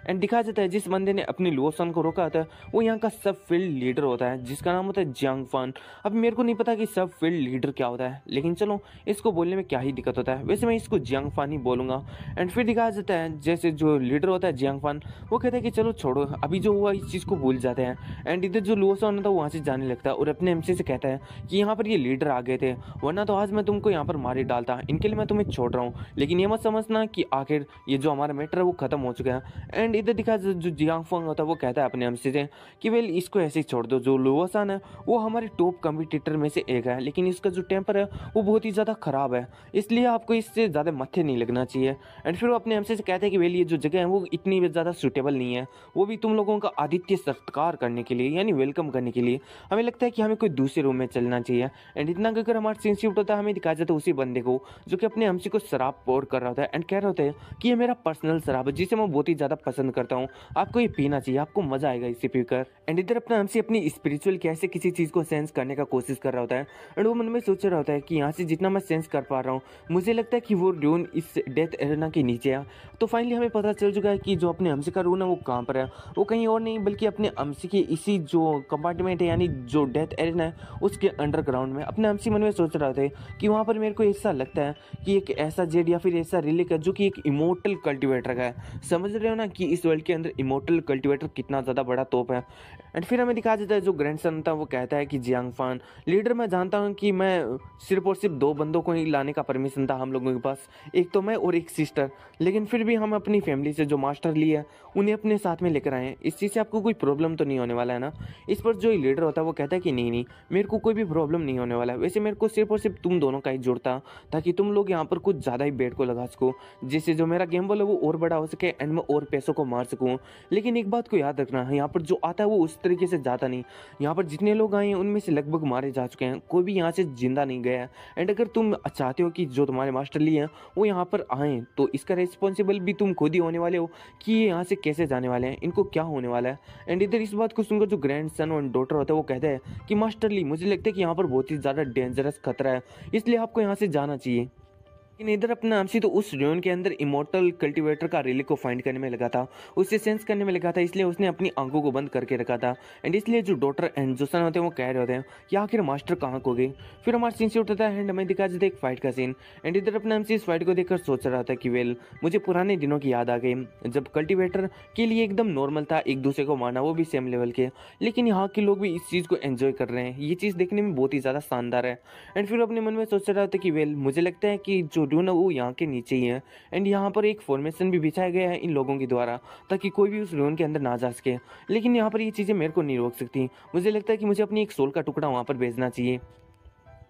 एंड दिखाया जाता है जिस बंदे ने अपने लुओसान को रोका होता है वो यहाँ का सब फील्ड लीडर होता है, जिसका नाम होता है जियांग फान। अब मेरे को नहीं पता कि सब फील्ड लीडर क्या होता है, लेकिन चलो इसको बोलने में क्या ही दिक्कत होता है, वैसे मैं इसको जियांग फान ही बोलूँगा। एंड फिर दिखाया जाता है जैसे जो लीडर होता है जियांग फान, वो कहता है कि चलो छोड़ो, अभी जो हुआ इस चीज़ को भूल जाते हैं। एंड इधर जो लुओसान होता है वहाँ से जाने लगता है और अपने एमसी से कहता है कि यहाँ पर ये लीडर आ गए थे, वरना तो आज मैं तुमको यहाँ पर मार ही डालता, इनके लिए मैं तुम्हें छोड़ रहा हूँ, लेकिन ये मत समझना कि आखिर ये जो हमारा मैटर है वो खत्म हो चुका है। एंड इधर दिखा जो जियांग फांग होता है वो कहता है अपने एमसी से कि वेल इसको ऐसे ही छोड़ दो, जो लुओसान है वो हमारे टॉप कम्पिटिटर में से एक है, लेकिन इसका जो टेम्पर है वो बहुत ही ज़्यादा ख़राब है, इसलिए आपको इससे ज़्यादा मत्थे नहीं लगना चाहिए। एंड फिर वो अपने एमसी से कहते हैं कि वेल ये जो जगह है वो इतनी ज़्यादा सूटेबल नहीं है, वो भी तुम लोगों का आतिथ्य सत्कार करने के लिए, यानी वेलकम करने के लिए, हमें लगता है कि हमें कोई दूसरे रूम में चलना चाहिए। एंड इतना कहकर हमारा सीन शिफ्ट होता है, हमें दिखाया जाता है उसी बंदे को जो कि अपने एमसी को शराब पोर कर रहा होता है एंड कह रहा होता है कि ये मेरा पर्सनल शराब है जिसे मैं बहुत ही ज़्यादा पसंद करता हूँ, आपको ये पीना चाहिए, आपको मजा आएगा इसे पीकर। एंड इधर अपना एमसी अपनी स्पिरिचुअल कैसे किसी चीज़ को सेंस करने का कोशिश कर रहा होता है एंड वो मन में सोच रहा होता है कि यहाँ से जितना मैं सेंस कर पा रहा हूँ मुझे लगता है कि वो ड्यून इस डेथ एरेना के नीचे है। तो फाइनली हमें पता चल चुका है कि जो अपने एमसी का रूम है वो कहाँ पर है, वो कहीं और नहीं बल्कि अपने एमसी के इसी जो कंपार्टमेंट है यानी जो डेथ एरेना है उसके अंडरग्राउंड में। अपने एमसी मन में सोच रहा था कि वहाँ पर मेरे को ऐसा लगता है कि एक ऐसा जेड या फिर ऐसा रिलिक है जो कि एक इमोर्टल कल्टिवेटर का है। समझ रहे हो ना कि इस वर्ल्ड के अंदर इमोर्टल कल्टिवेटर कितना ज़्यादा बड़ा तोप है। एंड फिर हमें दिखा देता है जो ग्रैंडसन था वो कहता है कि जियांग फान लीडर, मैं जानता हूँ कि मैं सिर्फ और सिर्फ 2 बंदों को ही लाने का परमिशन था हम लोगों के पास, एक तो मैं और एक सिस्टर, लेकिन फिर भी हम अपनी फैमिली से जो मास्टर लिए है उन्हें अपने साथ में लेकर आए हैं, इस चीज़ से आपको कोई प्रॉब्लम तो नहीं होने वाला है ना? इस पर जो लीडर होता है वो कहता है कि नहीं मेरे को कोई भी प्रॉब्लम नहीं होने वाला है, वैसे मेरे को सिर्फ और सिर्फ तुम दोनों का ही जुड़ता ताकि तुम लोग यहाँ पर कुछ ज़्यादा ही बेट को लगा सको, जिससे जो मेरा गेम बॉल है वो और बड़ा हो सके एंड मैं और पैसों को मार सकूँ। लेकिन एक बात को याद रखना, यहाँ पर जो आता है वो उस तरीके से जाता नहीं, यहाँ पर जितने लोग आए हैं उनमें से लगभग मारे जा चुके हैं, कोई भी यहाँ से जिंदा नहीं गया है। एंड अगर तुम चाहते हो कि जो तुम्हारे मास्टर लिए हैं वो यहाँ पर आएँ तो इसका रिस्पॉन्सिबल भी तुम खुद ही होने वाले हो कि ये यहाँ से कैसे जाने वाले हैं, इनको क्या होने वाला है। एंड इधर इस बात को सुनकर जो ग्रैंड सन और डॉटर होता है वो कहता है कि मास्टर ली, मुझे लगता है कि यहाँ पर बहुत ही ज़्यादा डेंजरस खतरा है, इसलिए आपको यहाँ से जाना चाहिए। लेकिन इधर अपना एमसी तो उस ड्रोन के अंदर इमोर्टल कल्टीवेटर का रिलिक को फाइंड करने में लगा था, उसे सेंस करने में लगा था, इसलिए उसने अपनी आंखों को बंद करके रखा था। एंड इसलिए जो डॉटर एंड जो सन होते हैं वो कह रहे होते हैं कि आखिर मास्टर कहाँ खो गए। फिर हमारा सीन शूट होता है एंड हमें दिखा जाता है एक फाइट का सीन। एंड इधर अपना एमसी इस फाइट को देखकर सोच रहा था कि वेल मुझे पुराने दिनों की याद आ गई जब कल्टीवेटर के लिए एकदम नॉर्मल था एक दूसरे को मारना, वो भी सेम लेवल के, लेकिन यहाँ के लोग भी इस चीज़ को एंजॉय कर रहे हैं, ये चीज़ देखने में बहुत ही ज़्यादा शानदार है। एंड फिर अपने मन में सोच रहा था कि वेल मुझे लगता है कि जो ड्रोन है वो यहाँ के नीचे ही है एंड यहाँ पर एक फॉर्मेशन भी बिछाया गया है इन लोगों के द्वारा ताकि कोई भी उस ड्रोन के अंदर ना जा सके, लेकिन यहाँ पर ये चीज़ें मेरे को नहीं रोक सकती, मुझे लगता है कि मुझे अपनी एक सोल का टुकड़ा वहाँ पर भेजना चाहिए।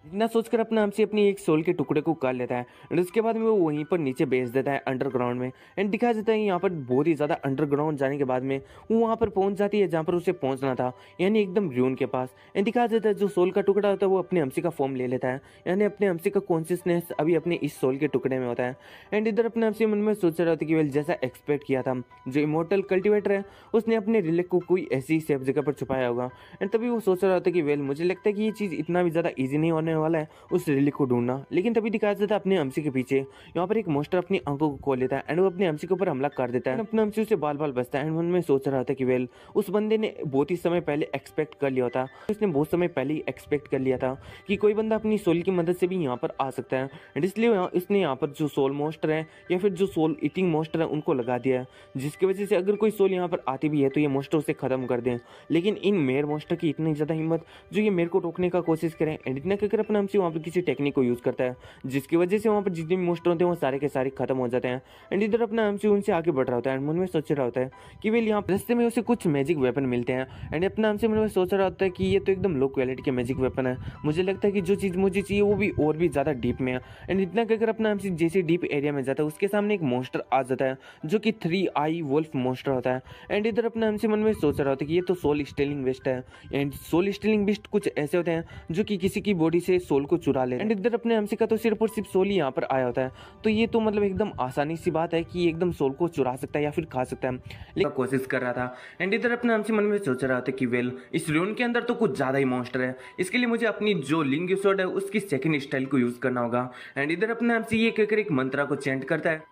इतना सोचकर अपना एमसी अपनी एक सोल के टुकड़े को कर लेता है और उसके बाद में वो वहीं पर नीचे भेज देता है अंडरग्राउंड में। एंड दिखाया जाता है यहाँ पर बहुत ही ज़्यादा अंडरग्राउंड जाने के बाद में वो वहाँ पर पहुँच जाती है जहाँ पर उसे पहुँचना था, यानी एकदम ड्यून के पास। एंड दिखाया जाता है जो सोल का टुकड़ा होता है वो अपने एमसी का फॉर्म ले लेता है, यानी अपने एमसी का कॉन्शियसनेस अभी अपने इस सोल के टुकड़े में होता है। एंड इधर अपने एमसी मन में सोच रहा था कि वेल जैसा एक्सपेक्ट किया था जो इमोर्टल कल्टिवेटर है उसने अपने रिलिक को कोई ऐसी सेफ जगह पर छुपाया होगा। एंड तभी वो सोच रहा था कि वेल मुझे लगता है कि ये चीज़ इतना भी ज़्यादा ईजी नहीं होने होने वाला है उस रिलिक को ढूंढना। लेकिन तभी दिखाया जाता है अपने अमसी के पीछे यहाँ पर एक मोस्टर अपनी आंखों को खोल लेता है एंड वो अपने अमसी के ऊपर हमला कर देता है। अपने अमसी उसे बाल बाल बचता है एंड मन में सोच रहा था कि वेल उस बंदे ने बहुत ही समय पहले एक्सपेक्ट कर लिया था, उसने बहुत समय पहले ही एक्सपेक्ट कर लिया था कि कोई बंदा अपनी सोल की मदद से भी यहाँ पर आ सकता है एंड इसलिए इसने यहाँ पर जो सोल मोस्टर है या फिर जो सोल ईटिंग मोस्टर है उनको लगा दिया है, जिसकी वजह से अगर कोई सोल यहाँ पर आती भी है तो ये मोस्टर उसे खत्म कर दें। लेकिन इन मेयर मोस्टर की इतनी ज़्यादा हिम्मत जो ये मेयर को रोकने का कोशिश करें एंड इतना कहकर अपना हमसे वहाँ पर किसी टेक्निक को यूज़ करता है, जिसकी वजह से वहाँ पर जितने भी मोस्टर होते हैं वो सारे के सारे खत्म हो जाते हैं एंड इधर अपना हमसे उनसे आगे बढ़ रहा होता है एंड मन में सोच रहा होता है कि वे यहाँ रास्ते में उसे कुछ मैजिक वेपन मिलते हैं एंड अपना हमसे मन में सोच रहा होता है कि ये तो एकदम लो क्वालिटी के मैजिक वेपन है, मुझे लगता है कि जो चीज़ मुझे चाहिए वो भी और भी ज़्यादा डीप में है। एंड इतना कहकर अपना हमसे जैसे डीप एरिया में जाता है उसके सामने एक मोस्टर आ जाता है जो कि 3 आई वुल्फ मोस्टर होता है एंड इधर अपना हमसे मन में सोच रहा होता है कि ये तो सोल स्टीलिंग वेस्ट है एंड सोल स्टीलिंग वेस्ट कुछ ऐसे होते हैं जो कि किसी की बॉडी से सोल को चुरा ले एंड इधर अपने हमसे का तो सिर्फ और सिर्फ सोल ही यहाँ पर आया होता है, तो ये तो मतलब एकदम आसानी सी बात है कि एकदम सोल को चुरा सकता है या फिर खा सकता है, लेकिन कोशिश कर रहा था। एंड इधर अपने हमसे मन में सोच रहा था कि वेल इस रून के अंदर तो कुछ ज़्यादा ही मॉन्स्टर है, इसके लिए मुझे अपनी जो लिंग स्वॉर्ड है उसकी सेकंड स्टाइल को यूज़ करना होगा। एंड इधर अपने हमसे ये कहकर एक मंत्रा को चेंट करता है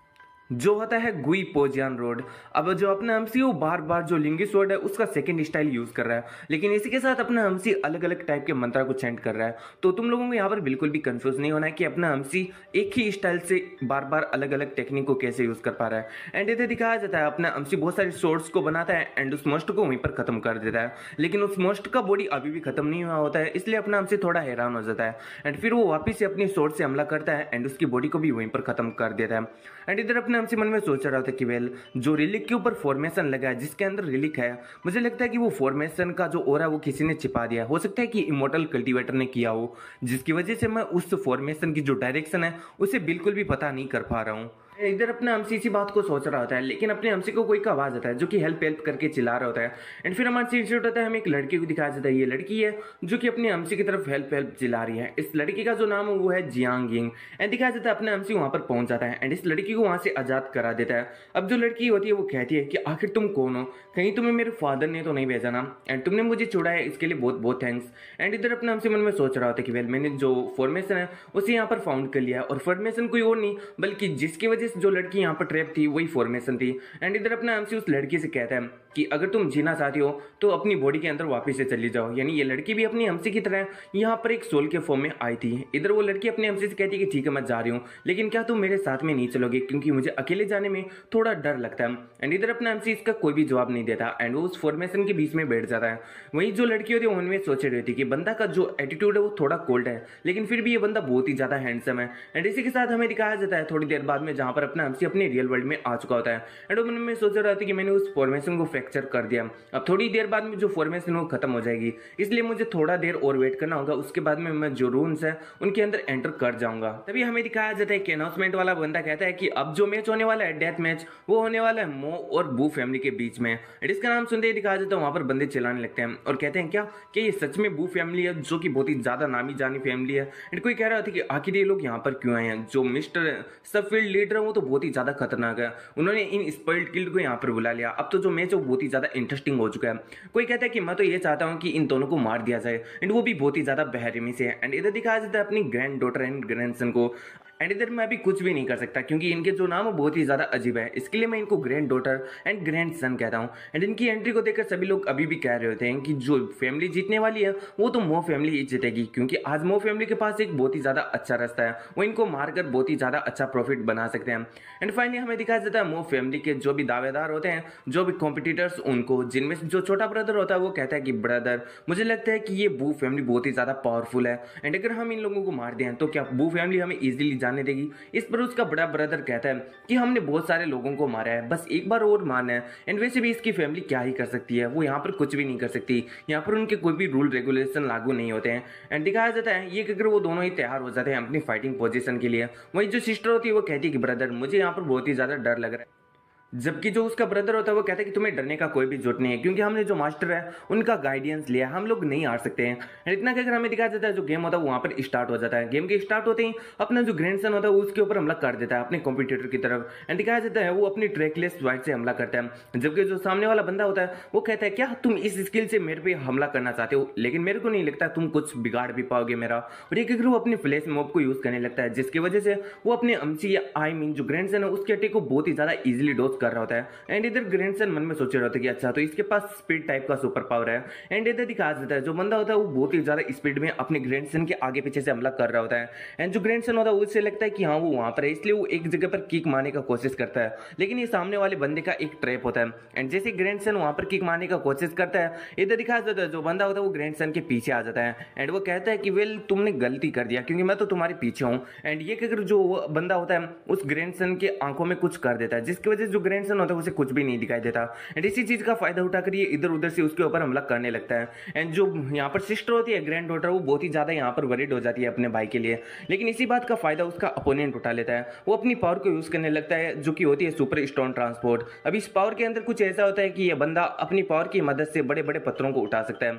जो होता है गुई पोजियान रोड। अब जो अपना हमसी वो बार बार जो लिंगी स्वॉर्ड है उसका सेकंड स्टाइल यूज कर रहा है, लेकिन इसी के साथ अपना हमसी अलग अलग टाइप के मंत्रा को चेंट कर रहा है। तो तुम लोगों को यहाँ पर बिल्कुल भी कंफ्यूज नहीं होना है कि अपना हमसी एक ही स्टाइल से बार बार अलग अलग टेक्निक को कैसे यूज कर पा रहा है। एंड इधर दिखाया जाता है अपना हमसी बहुत सारे सोर्ड्स को बनाता है एंड उस मोस्ट को वहीं पर खत्म कर देता है, लेकिन उस मोस्ट का बॉडी अभी भी खत्म नहीं हुआ होता है, इसलिए अपना हमसे थोड़ा हैरान हो जाता है एंड फिर वो वापिस से अपनी सोर्ड से हमला करता है एंड उसकी बॉडी को भी वहीं पर खत्म कर देता है। एंड इधर अपने हमसे मन में सोच रहा था कि वेल जो रिलिक के ऊपर फॉर्मेशन लगा है जिसके अंदर रिलिक है, मुझे लगता है कि वो फॉर्मेशन का जो ओरा वो किसी ने छिपा दिया, हो सकता है कि इमोर्टल कल्टीवेटर ने किया हो, जिसकी वजह से मैं उस फॉर्मेशन की जो डायरेक्शन है उसे बिल्कुल भी पता नहीं कर पा रहा हूँ। इधर अपने हमसी इसी बात को सोच रहा होता है, लेकिन अपने हमसी को कोई का आवाज आता है जो कि हेल्प हेल्प करके चिल्ला रहा होता है एंड फिर हमारे इंस्टीट्यूट होता है, हमें एक लड़की को दिखाया जाता है, ये लड़की है जो कि अपने हमसी की तरफ हेल्प हेल्प चिल्ला रही है। इस लड़की का जो नाम है वो है जियांग यिंग एंड दिखाया जाता है अपने हमसी वहां पर पहुंच जाता है एंड इस लड़की को वहां से आजाद करा देता है। अब जो लड़की होती है वो कहती है कि आखिर तुम कौन हो, कहीं तुम्हें मेरे फादर ने तो नहीं भेजा ना एंड तुमने मुझे छोड़ा है, इसके लिए बहुत बहुत थैंक्स। एंड इधर अपने हमसे मन में सोच रहा होता है कि वेल मैंने जो फॉर्मेशन है उसे यहाँ पर फाउंड कर लिया है और फॉर्मेशन कोई और नहीं बल्कि जिसकी वजह से जो लड़की यहाँ पर ट्रैप थी वही फॉर्मेशन थी। एंड इधर अपना हमसे उस लड़की से कहता है कि अगर तुम जीना चाहती हो तो अपनी बॉडी के अंदर वापस से चली जाओ, यानी ये लड़की भी अपनी हमसे की तरह यहाँ पर एक सोल के फॉर्म में आई थी। इधर वो लड़की अपने हमसे से कहती है कि ठीक है मैं जा रही हूँ, लेकिन क्या तुम मेरे साथ में नहीं चलोगे क्योंकि मुझे अकेले जाने में थोड़ा डर लगता है। एंड इधर अपना हमसे इसका कोई भी जवाब नहीं देता एंड वो उस फॉर्मेशन के बीच में बैठ जाता है। वहीं जो लड़की होती है उनमें सोचे रहती कि बंदा का जो एटीट्यूड है वो थोड़ा कोल्ड है, लेकिन फिर भी ये बंदा बहुत ही ज्यादा हैंडसम है। एंड इसी के साथ हमें दिखाया जाता है थोड़ी देर बाद में जहां पर अपना हमसे अपने रियल वर्ल्ड में आ चुका होता है एंड वो मन में सोच रहा था कि मैंने उस फॉर्मेशन को फ्रैक्चर कर दिया, अब थोड़ी देर बाद में जो फॉर्मेशन वो खत्म हो जाएगी, इसलिए मुझे थोड़ा देर और वेट करना होगा, उसके बाद में मैं जो रून्स है उनके अंदर एंटर कर जाऊंगा। तभी हमें दिखाया जाता है कि अनाउंसमेंट वाला बंदा कहता है कि अब जो मैच होने वाला है डेथ मैच वो होने वाला है मो और बू फैमिली के बीच में। इसका नाम सुनते ही दिखाया जाता है वहां पर बंदे चिल्लाने लगते हैं और कहते हैं क्या कि ये सच में बू फैमिली है जो कि बहुत ही ज्यादा नामी जानी फैमिली है। एंड कोई कह रहा था कि आखिर ये लोग यहाँ पर क्यों आए हैं, जो मिस्टर सबफील्ड लीडर है वो तो बहुत ही ज्यादा खतरनाक है, उन्होंने इन स्पॉइल्ड किल्ड को यहाँ पर बुला लिया, अब तो जो मैच है वो बहुत ही ज्यादा इंटरेस्टिंग हो चुका है। कोई कहता है कि मैं तो ये चाहता हूँ कि इन दोनों को मार दिया जाए एंड वो भी बहुत ही ज्यादा बेरहमी से। एंड इधर दिखाया जाता है अपनी ग्रैंड डॉटर एंड ग्रैंडसन को एंड इधर मैं अभी कुछ भी नहीं कर सकता क्योंकि इनके जो नाम है बहुत ही ज्यादा अजीब है, इसके लिए मैं इनको grand daughter and grand son कहता हूँ। एंड इनकी एंट्री को देखकर सभी लोग अभी भी कह रहे होते हैं कि जो फैमिली जीतने वाली है वो तो मो फैमिली ही जीतेगी, क्योंकि आज मो फैमिली के पास एक बहुत ही ज्यादा अच्छा रास्ता है, वो इनको मारकर बहुत ही ज्यादा अच्छा प्रॉफिट बना सकते हैं। एंड फाइनली हमें दिखाया जाता है मो फैमिली के जो भी दावेदार होते हैं, जो भी कॉम्पिटिटर्स उनको, जिनमें से जो छोटा ब्रदर होता है वो कहता है कि ब्रदर मुझे लगता है कि ये बू फैमिली बहुत ही ज्यादा पावरफुल है एंड अगर हम इन लोगों को मार दें तो क्या बू फैमिली हमें इजीली जाने देगी। इस पर उसका बड़ा ब्रदर कहता है कि हमने बहुत सारे लोगों को मारा है, बस एक बार और मारना है एंड वैसे भी इसकी फैमिली क्या ही कर सकती है, वो यहाँ पर कुछ भी नहीं कर सकती, यहाँ पर उनके कोई भी रूल रेगुलेशन लागू नहीं होते हैं। एंड दिखाया जाता है ये अगर वो दोनों ही तैयार हो जाते हैं अपनी फाइटिंग पोजीशन के लिए। वहीं जो सिस्टर होती है वो कहती है कि ब्रदर मुझे यहाँ पर बहुत ही ज्यादा डर लग रहा है, जबकि जो उसका ब्रदर होता है वो कहता है कि तुम्हें डरने का कोई भी जरूरत नहीं है, क्योंकि हमने जो मास्टर है उनका गाइडेंस लिया, हम लोग नहीं हार सकते हैं। और इतना कहकर हमें दिखाया जाता है जो गेम होता है वहां पर स्टार्ट हो जाता है। गेम के स्टार्ट होते ही अपना जो ग्रैंडसन होता है उसके ऊपर हमला कर देता है अपने कॉम्पिटिटर की तरफ। एंड दिखाया जाता है वो अपनी ट्रैकलेस वाइट से हमला करता है, जबकि जो सामने वाला बंदा होता है वो कहता है क्या तुम इस स्किल से मेरे पे हमला करना चाहते हो, लेकिन मेरे को नहीं लगता तुम कुछ बिगाड़ भी पाओगे मेरा। और ये कहकर वो अपनी फ्लैश मॉब को यूज करने लगता है, जिसकी वजह से वो अपने अमसी आई मीन जो ग्रैंडसन है उसके अटैक को बहुत ही ज्यादा इजीली डॉज कर रहा होता है। एंड इधर ग्रैंडसन मन में सोच रहा होता है कि अच्छा तो इसके पास स्पीड टाइप का सुपर पावर है। एंड इधर दिखा देता है जो बंदा होता है वो बहुत ही ज्यादा स्पीड में अपने ग्रैंडसन के आगे पीछे से हमला कर रहा होता है। एंड जो ग्रैंडसन होता है उससे लगता है कि हाँ वो वहां पर है, इसलिए वो एक जगह पर किक मारने का कोशिश करता है, लेकिन ये सामने वाले बंदे का एक ट्रैप होता है। एंड जैसे ग्रैंडसन वहां पर किक मारने का कोशिश करता है, इधर दिखा देता है जो बंदा होता है वो ग्रैंडसन के पीछे आ जाता है। एंड वो कहता है कि वेल तुमने गलती कर दिया क्योंकि मैं तो तुम्हारे पीछे हूँ। एंड ये कहकर जो बंदा होता है उस ग्रैंडसन के आंखों में कुछ कर देता है, जिसकी वजह से जो ग्रैंडसन होता है उसे कुछ भी नहीं दिखाई देता। एंड इसी चीज का फायदा उठाकर ये इधर उधर से उसके ऊपर हमला करने लगता है। एंड जो यहाँ पर सिस्टर होती है ग्रैंड डॉटर, वो बहुत ही ज्यादा यहाँ पर वरीड हो जाती है अपने भाई के लिए, लेकिन इसी बात का फायदा उसका अपोनेंट उठा लेता है। वो अपनी पावर को यूज करने लगता है जो कि होती है सुपर स्टोन ट्रांसपोर्ट। अब इस पावर के अंदर कुछ ऐसा होता है कि यह बंदा अपनी पावर की मदद से बड़े बड़े पत्थरों को उठा सकता है।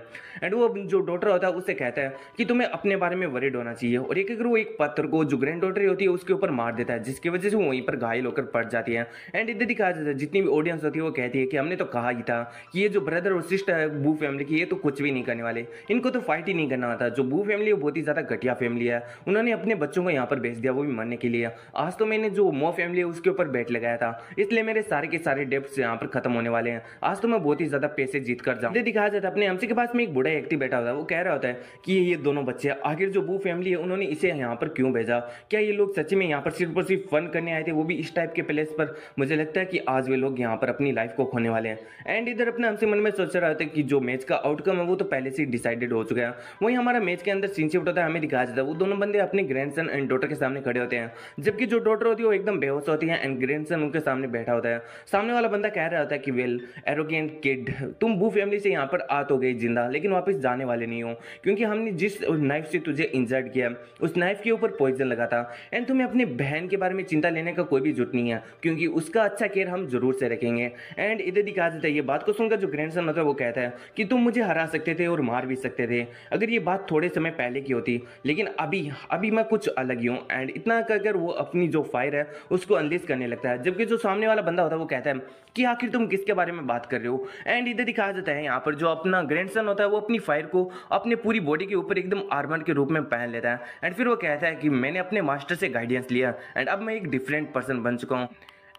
एंड वो जो डॉटर होता है उससे कहता है कि तुम्हें अपने बारे में वरीड होना चाहिए, और एक अगर वो एक पत्थर को जो ग्रैंड डॉटर होती है उसके ऊपर मार देता है, जिसकी वजह से वो वहीं पर घायल होकर पड़ जाती है। एंड इधर दिखाया जाता है जितनी भी ऑडियंस होती है वो कहती है कि हमने तो कहा ही था कि ये जो ब्रदर और सिस्टर है बू फैमिली की, ये तो कुछ भी नहीं करने वाले, इनको तो फाइट ही नहीं करना आता। जो बू फैमिली है वो बहुत ही ज्यादा घटिया फैमिली है, उन्होंने अपने बच्चों को यहाँ पर भेज दिया वो भी मरने के लिए। आज तो मैंने जो मो फैमिली है उसके ऊपर बैट लगाया था, इसलिए मेरे सारे के सारे डेब्ट्स यहाँ पर खत्म होने वाले हैं। आज तो मैं बहुत ही ज्यादा पैसे जीत कर जाऊँ। दिखाया जाता है अपने एमसी के पास में एक बूढ़ा व्यक्ति बैठा होता है, वो कह रहा होता है कि ये दोनों बच्चे आखिर जो बू फैमिली है उन्होंने इसे यहाँ पर क्यों भेजा, क्या ये लोग सच में यहाँ पर सिर्फ फन करने आए थे, वो भी इस टाइप के प्लेस पर। मुझे लगता है कि आज वे लोग यहाँ पर अपनी लाइफ को खोने वाले हैं। एंड इधर अपने हमसे मन में सोच रहा था कि जो मैच का आउटकम है वो तो पहले से डिसाइडेड हो चुका है। वहीं हमारा मैच के अंदर सीन शिफ्ट होता है, हमें दिखाया जाता है वो दोनों बंदे अपने ग्रैंडसन एंड डॉटर के सामने खड़े होते हैं, जबकि जो डॉटर होती है वो एकदम बेहोश होती है एंड ग्रैंडसन उनके सामने बैठा होता है। सामने वाला बंदा कह रहा होता है कि वेल एरोगेंट किड, तुम बू फैमिली से यहाँ पर आ तो गई जिंदा, लेकिन वापस जाने वाले नहीं हो, क्योंकि हमने जिस नाइफ से तुझे इंजर्ड किया उस नाइफ के ऊपर पॉइजन लगा था। एंड तुम्हें अपनी बहन के बारे में चिंता लेने का कोई भी जरूरत नहीं है, क्योंकि उसका अच्छा केयर हम जरूर से रखेंगे। एंड इधर दिखा देता है ये बात को सुनकर जो ग्रैंडसन होता है वो कहता है कि तुम मुझे हरा सकते थे और मार भी सकते थे अगर ये बात थोड़े समय पहले की होती, लेकिन अभी मैं कुछ अलग ही हूँ। एंड इतना कहकर वो अपनी जो फायर है उसको अनलीज करने लगता है, जबकि जो सामने वाला बंदा होता है वो कहता है कि आखिर तुम किसके बारे में बात कर रहे हो। एंड इधर दिखाया जाता है यहाँ पर जो अपना ग्रैंडसन होता है वो अपनी फायर को अपने पूरी बॉडी के ऊपर एकदम आर्मर के रूप में पहन लेता है। एंड फिर वो कहता है कि मैंने अपने मास्टर से गाइडेंस लिया एंड अब मैं एक डिफरेंट पर्सन बन चुका हूँ,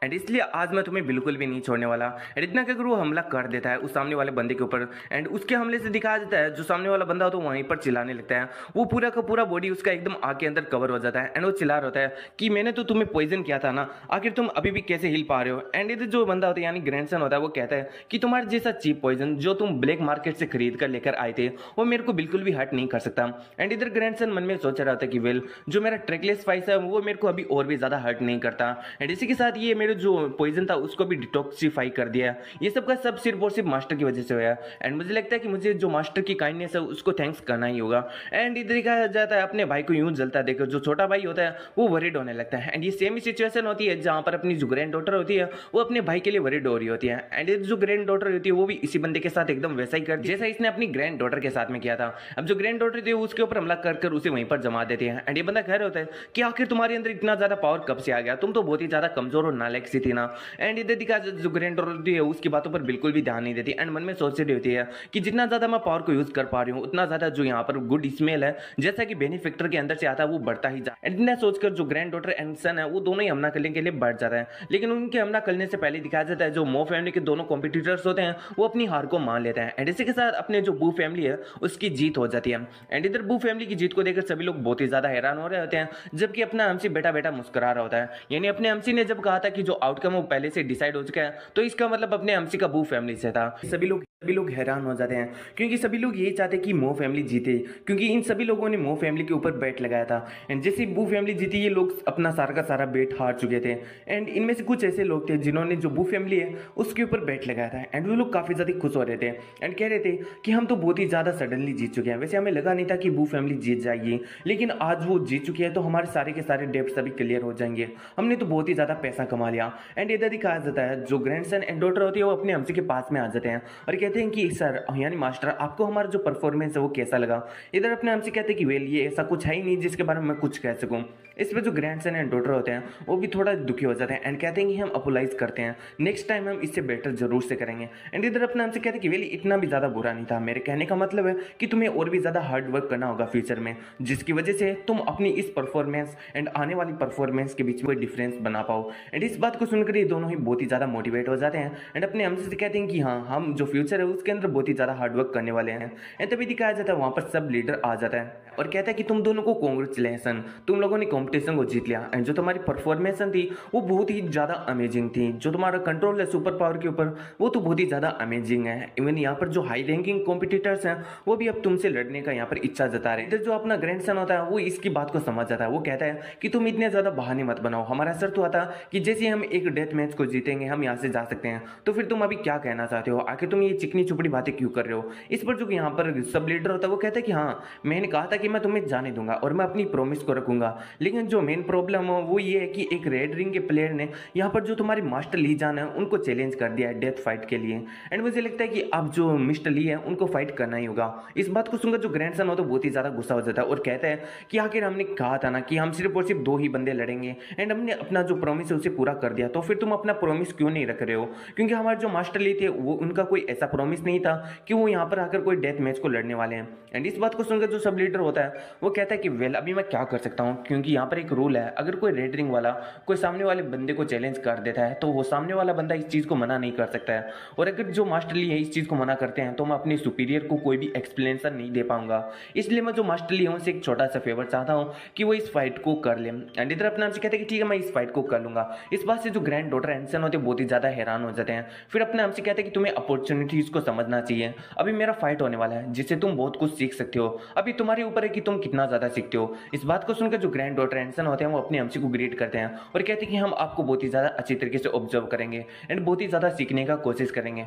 एंड इसलिए आज मैं तुम्हें बिल्कुल भी नहीं छोड़ने वाला। एंड इतना कहकर वो हमला कर देता है उस सामने वाले बंदे के ऊपर। एंड उसके हमले से दिखाया जाता है जो सामने वाला बंदा होता है वहीं पर चिल्लाने लगता है, वो पूरा का पूरा बॉडी उसका एकदम आग के अंदर कवर हो जाता है। एंड वो चिल्ला रहा होता है कि मैंने तो तुम्हें पॉइजन किया था ना, आखिर तुम अभी भी कैसे हिल पा रहे हो। एंड इधर जो बंदा होता है यानी ग्रैंडसन होता है वो कहता है कि तुम्हारे जैसा चीप पॉइजन जो तुम ब्लैक मार्केट से खरीद कर लेकर आए थे वो मेरे को बिल्कुल भी हर्ट नहीं कर सकता। एंड इधर ग्रैंडसन मन में सोच रहा होता है कि वेल जो मेरा ट्रैकलेस फाइस है वो मेरे को अभी और भी ज्यादा हर्ट नहीं करता। एंड इसी के साथ ये मेरे जो पॉइजन उसको भी डिटॉक्सिफाई कर दिया। ये सब का सब सिर्फ और सिर्फ मास्टर की वजह से हुआ। एंड मुझे लगता है कि मुझे जो मास्टर की काइंडनेस है उसको थैंक्स करना ही होगा। एंड इधर कहा जाता है अपने भाई को यूं जलता देखकर जो छोटा भाई होता है वो वरीड होने लगता है। एंड ये सेम ही सिचुएशन होती है जहां पर अपनी जो ग्रैंड डॉटर होती है वो अपने भाई के लिए वरीड हो रही होती है। एंड जो ग्रैंड डॉटर होती है वो भी इसी बंदे के साथ एकदम वैसा ही कर जैसा इसने अपनी ग्रैंड डॉटर के साथ में किया था। अब जो ग्रैंड डॉटर थी उसके ऊपर हमला कर उसे वहीं पर जमा देती है। एंड ये बंदा कह रहा होता है कि आखिर तुम्हारे अंदर इतना ज्यादा पावर कब से आ गया, तुम तो बहुत ही ज्यादा कमजोर और नालायक सी थी ना। एंड इधर दिखा जो ग्रैंड डॉटर होती है उसकी बातों पर बिल्कुल भी ध्यान नहीं देती एंड मन में सोच रही होती है कि जितना ज्यादा मैं पावर को यूज कर पा रही हूँ उतना ज्यादा जो यहाँ पर गुड स्मेल है जैसा कि बेनिफिक्टर के अंदर से आता है वो बढ़ता ही जाए। एंड इतना सोचकर जो ग्रैंड डॉटर एंड सन है वो दोनों ही हमला करने के लिए बढ़ जाता है, लेकिन उनके हमला करने से पहले दिखाया जाता है जो मो फैमिली के दोनों कॉम्पिटिटर्स होते हैं वो अपनी हार को मान लेते हैं। एंड इसी के साथ अपने जो बू फैमिली है उसकी जीत हो जाती है। एंड इधर बू फैमिली की जीत को देखकर सभी लोग बहुत ही ज्यादा हैरान हो रहे होते हैं, जबकि अपना एमसी बेटा बेटा मुस्कुरा रहा होता है। यानी अपने एमसी ने जब कहा था कि जो आउटकम है वो पहले से डिसाइड हो चुका है, तो इसका मतलब अपने एमसी का बू फैमिली से था। सभी लोग सभी लोग हैरान हो जाते हैं क्योंकि सभी लोग यही चाहते हैं कि मो फैमिली जीते, क्योंकि इन सभी लोगों ने मो फैमिली के ऊपर बेट लगाया था। एंड जैसे बू फैमिली जीती, ये लोग अपना सारा का सारा बेट हार चुके थे। एंड इनमें से कुछ ऐसे लोग थे जिन्होंने जो बू फैमिली है उसके ऊपर बेट लगाया था। एंड वो लोग काफ़ी ज़्यादा खुश हो रहे थे एंड कह रहे थे कि हम तो बहुत ही ज़्यादा सडनली जीत चुके हैं। वैसे हमें लगा नहीं था कि बू फैमिली जीत जाएगी, लेकिन आज वो जीत चुकी है तो हमारे सारे के सारे डेब्ट्स अभी क्लियर हो जाएंगे। हमने तो बहुत ही ज़्यादा पैसा कमा लिया। एंड इधर ही कहा जाता है जो ग्रैंडसन एंड डॉटर होती है वो अपने हमसे के पास में आ जाते हैं और कहते हैं कि सर यानी मास्टर, आपको हमारा जो परफॉर्मेंस है वो कैसा लगा। इधर अपने हमसे कहते हैं कि वेल ये ऐसा कुछ है ही नहीं जिसके बारे में मैं कुछ कह सकूं। इस पर जो ग्रैंडसन एंड डॉटर होते हैं वो भी थोड़ा दुखी हो जाते हैं एंड कहते हैं कि हम अपोलाइज करते हैं, नेक्स्ट टाइम हम इससे बेटर जरूर से करेंगे। एंड इधर अपने हमसे कहते हैं कि वेल इतना भी ज़्यादा बुरा नहीं था, मेरे कहने का मतलब है कि तुम्हें और भी ज़्यादा हार्ड वर्क करना होगा फ्यूचर में, जिसकी वजह से तुम अपनी इस परफॉर्मेंस एंड आने वाली परफॉर्मेंस के बीच में कोई डिफरेंस बना पाओ। एंड इस बात को सुनकर ये दोनों ही बहुत ही ज़्यादा मोटिवेट हो जाते हैं एंड अपने हमसे से कहते हैं कि हाँ, हम जो फ्यूचर है उसके अंदर बहुत ही ज़्यादा हार्ड वर्क करने वाले हैं। एंड तभी दिखाया जाता है वहाँ पर सब लीडर आ जाता है और कहता है कि तुम दोनों को कॉन्ग्रेचुलेसन, तुम लोगों ने कॉम्पिटिशन को जीत लिया। एंड जो तुम्हारी परफॉर्मेंस थी वो बहुत ही ज़्यादा अमेजिंग थी, जो तुम्हारा कंट्रोल है सुपर पावर के ऊपर वो तो बहुत ही ज़्यादा अमेजिंग है। इवन यहाँ पर जो हाई रैंकिंग कॉम्पिटिटर्स हैं वो भी अब तुमसे लड़ने का यहाँ पर इच्छा जता रहे हैं। इधर जो अपना ग्रैंडसन होता है वो इसकी बात को समझ जाता है। वो कहता है कि तुम इतने ज़्यादा बहाने मत बनाओ, हमारा शर्त हुआ था कि जैसे हम एक डेथ मैच को जीतेंगे हम यहाँ से जा सकते हैं, तो फिर तुम अभी क्या कहना चाहते हो, आखिर तुम ये चिकनी चुपड़ी बातें क्यों कर रहे हो। इस पर जो यहाँ पर सब लीडर होता है वो कहता है कि हाँ, मैंने कहा था कि मैं तुम्हें जाने दूंगा और मैं अपनी प्रॉमिस को रखूंगा, लेकिन जो मेन प्रॉब्लम है वो ये है कि एक रेड रिंग के प्लेयर ने यहाँ पर जो तुम्हारे मास्टर ली जान है उनको चैलेंज कर दिया है डेथ फाइट के लिए। एंड मुझे लगता है कि अब जो मिस्टर ली है उनको फाइट करना ही होगा। इस बात को सुनकर जो ग्रैंडसन हो तो बहुत ही ज़्यादा गुस्सा हो जाता है और कहता है कि आखिर हमने कहा था ना कि हम सिर्फ और सिर्फ 2 ही बंदे लड़ेंगे एंड हमने अपना जो प्रॉमिस है उसे पूरा कर दिया, तो फिर तुम अपना प्रॉमिस क्यों नहीं रख रहे हो। क्योंकि हमारे जो मास्टर ली थे वो उनका कोई ऐसा प्रॉमिस नहीं था कि वो यहाँ पर आकर कोई डेथ मैच को लड़ने वाले हैं। एंड इस बात को सुनकर जो सब लीडर होता है वो कहता है कि वेल अभी मैं क्या कर सकता हूँ, क्योंकि यहाँ पर एक रूल है, अगर कोई रेड रिंग वाला कोई सामने वाले बंदे को चैलेंज कर देता है तो वो सामने वाला बंदा इस चीज़ को मना नहीं कर सकता है, और अगर जो मास्टर ली है इस चीज़ को मना करते हैं तो मैं अपने सुपीरियर को कोई भी एक्सप्लेनेशन नहीं दे पाऊंगा। इसलिए मैं जो मास्टर ली हूँ उनसे एक छोटा सा फेवर चाहता हूँ कि वो इस फाइट को कर ले। एंड इधर अपने आपसे कहते हैं कि ठीक है मैं इस फाइट को कर लूंगा। इस बात से जो ग्रैंड डॉटर एंसन होते हैं बहुत ही ज़्यादा हैरान हो जाते हैं। फिर अपने आपसे कहते हैं कि तुम्हें अपॉर्चुनिटीज़ को समझना चाहिए, अभी मेरा फाइट होने वाला है जिससे तुम बहुत कुछ सीख सकते हो, अभी तुम्हारे ऊपर है कि तुम कितना ज़्यादा सीखते हो। इस बात को सुनकर जो ग्रैंड डॉटर एंसन होते हैं वो अपने एमसी को ग्रीट करते हैं और कहते हैं कि हम आपको बहुत ही ज़्यादा अच्छी तरीके से ऑब्जर्व करेंगे एंड बहुत ही ज़्यादा सीखने का कोशिश करेंगे।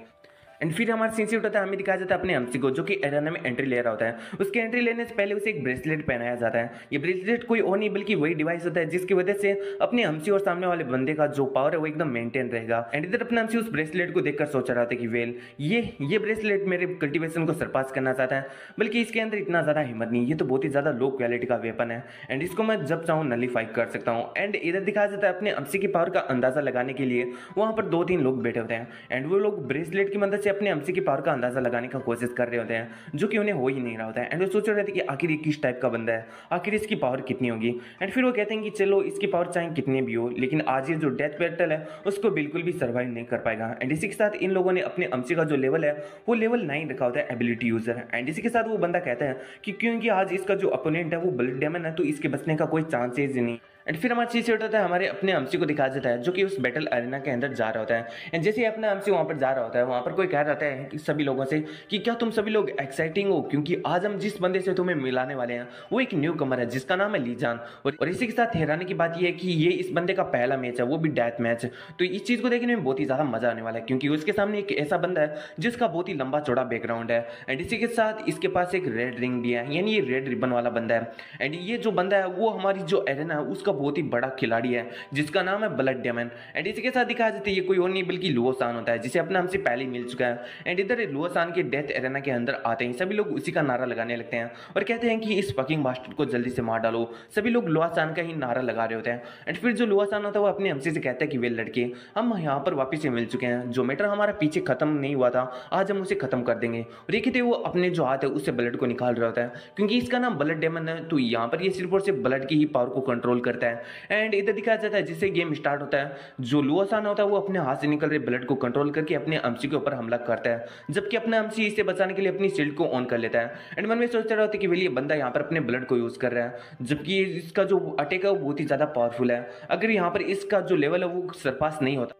एंड फिर हमारा सीन शिफ्ट होता है, हमें दिखाया जाता है अपने एमसी को जो कि एरेना में एंट्री ले रहा होता है। उसके एंट्री लेने से पहले उसे एक ब्रेसलेट पहनाया जाता है। ये ब्रेसलेट कोई और नहीं बल्कि वही डिवाइस होता है जिसकी वजह से अपने एमसी और सामने वाले बंदे का जो पावर है वो एकदम मेंटेन रहेगा। एंड इधर अपना एमसी उस ब्रेसलेट को देखकर सोच रहा था कि वेल ये ब्रेसलेट मेरे कल्टिवेशन को सरपास करना चाहता है, बल्कि इसके अंदर इतना ज़्यादा हिम्मत नहीं, ये तो बहुत ही ज़्यादा लो क्वालिटी का वेपन है एंड इसको मैं जब चाहूँ नलीफाई कर सकता हूँ। एंड इधर दिखाया जाता है अपने एमसी की पावर का अंदाजा लगाने के लिए वहाँ पर 2-3 लोग बैठे होते हैं एंड वो लोग ब्रेसलेट की मदद से अपने एमसी की पावर का अंदाजा लगाने का कोशिश कर रहे होते हैं, जो कि उन्हें हो ही नहीं रहा होता है। एंड वो सोच रहे थे कि आखिर ये किस टाइप का बंदा है, आखिर इसकी पावर कितनी होगी। एंड फिर वो कहते हैं कि चलो इसकी पावर चाहे कितनी भी हो, लेकिन आज ये जो डेथ बैटल है उसको बिल्कुल भी सर्वाइव नहीं कर पाएगा। एंड इसी के साथ इन लोगों ने अपने एमसी का जो लेवल है वो लेवल 9 रखा होता है एबिलिटी यूजर। एंड इसी के साथ वो बंदा कहता है कि क्योंकि आज इसका जो अपोनेंट है वो ब्लड डेमन है तो इसके बचने का कोई चांसेस ही नहीं। एंड फिर हमारा चीज होता है हमारे अपने एमसी को दिखाया जाता है जो कि उस बैटल एरिना के अंदर जा रहा होता है। एंड जैसे ही अपना एमसी वहाँ पर जा रहा होता है वहाँ पर कोई कह रहा है कि सभी लोगों से कि क्या तुम सभी लोग एक्साइटिंग हो, क्योंकि आज हम जिस बंदे से तुम्हें मिलाने वाले हैं वो एक न्यू कमर है जिसका नाम है लीजान। और इसी के साथ हैरानी की बात यह है कि ये इस बंदे का पहला मैच है, वो भी डेथ मैच। तो इस चीज़ को देखने में बहुत ही ज़्यादा मजा आने वाला है क्योंकि उसके सामने एक ऐसा बंदा है जिसका बहुत ही लंबा चौड़ा बैकग्राउंड है। एंड इसी के साथ इसके पास एक रेड रिंग भी है, यानी ये रेड रिबन वाला बंदा है। एंड ये जो बंदा है वो हमारी जो एरेना है उसका बहुत ही बड़ा खिलाड़ी है जिसका नाम है ब्लड डेमन। एंड इसी के साथ दिखाया जाता है ये कोई और नहीं बल्कि लुओ सान होता है जिसे अपना हमसे पहले मिल चुका है। एंड इधर लुओ सान के डेथ एरेना के अंदर आते ही सभी लोग उसी का नारा लगाने लगते हैं और कहते हैं कि इस फकिंग बास्टर्ड को जल्दी से मार डालो। सभी लोग लुओ सान का ही नारा लगा रहे होते हैं। एंड फिर जो लुओ सान होता है वो अपने हमसे से कहता है कि वे लड़के हम यहाँ पर वापस से मिल चुके हैं, जो मैटर हमारा पीछे खत्म नहीं हुआ था आज हम उसे खत्म कर देंगे। और ये कहते वो अपने जो हाथ है उससे ब्लड को निकाल रहा होता है क्योंकि इसका नाम ब्लड डेमन है, तो यहाँ पर ये सिर्फ और सिर्फ ब्लड की ही पावर को कंट्रोल करता है। एंड इधर दिखाया जाता है जिससे गेम स्टार्ट होता है जो लुओ सान होता है वो अपने हाथ से निकल रहे ब्लड को कंट्रोल करके अपने एमसी के ऊपर हमला करता है, जबकि अपना एमसी इसे बचाने के लिए अपनी शील्ड को ऑन कर लेता है। एंड मन में सोचता रहता है कि ये बंदा यहाँ पर अपने ब्लड को यूज कर रहा है, जबकि इसका जो अटैक है वो बहुत ही ज्यादा पावरफुल है। अगर यहाँ पर इसका जो लेवल है वो सरपास नहीं होता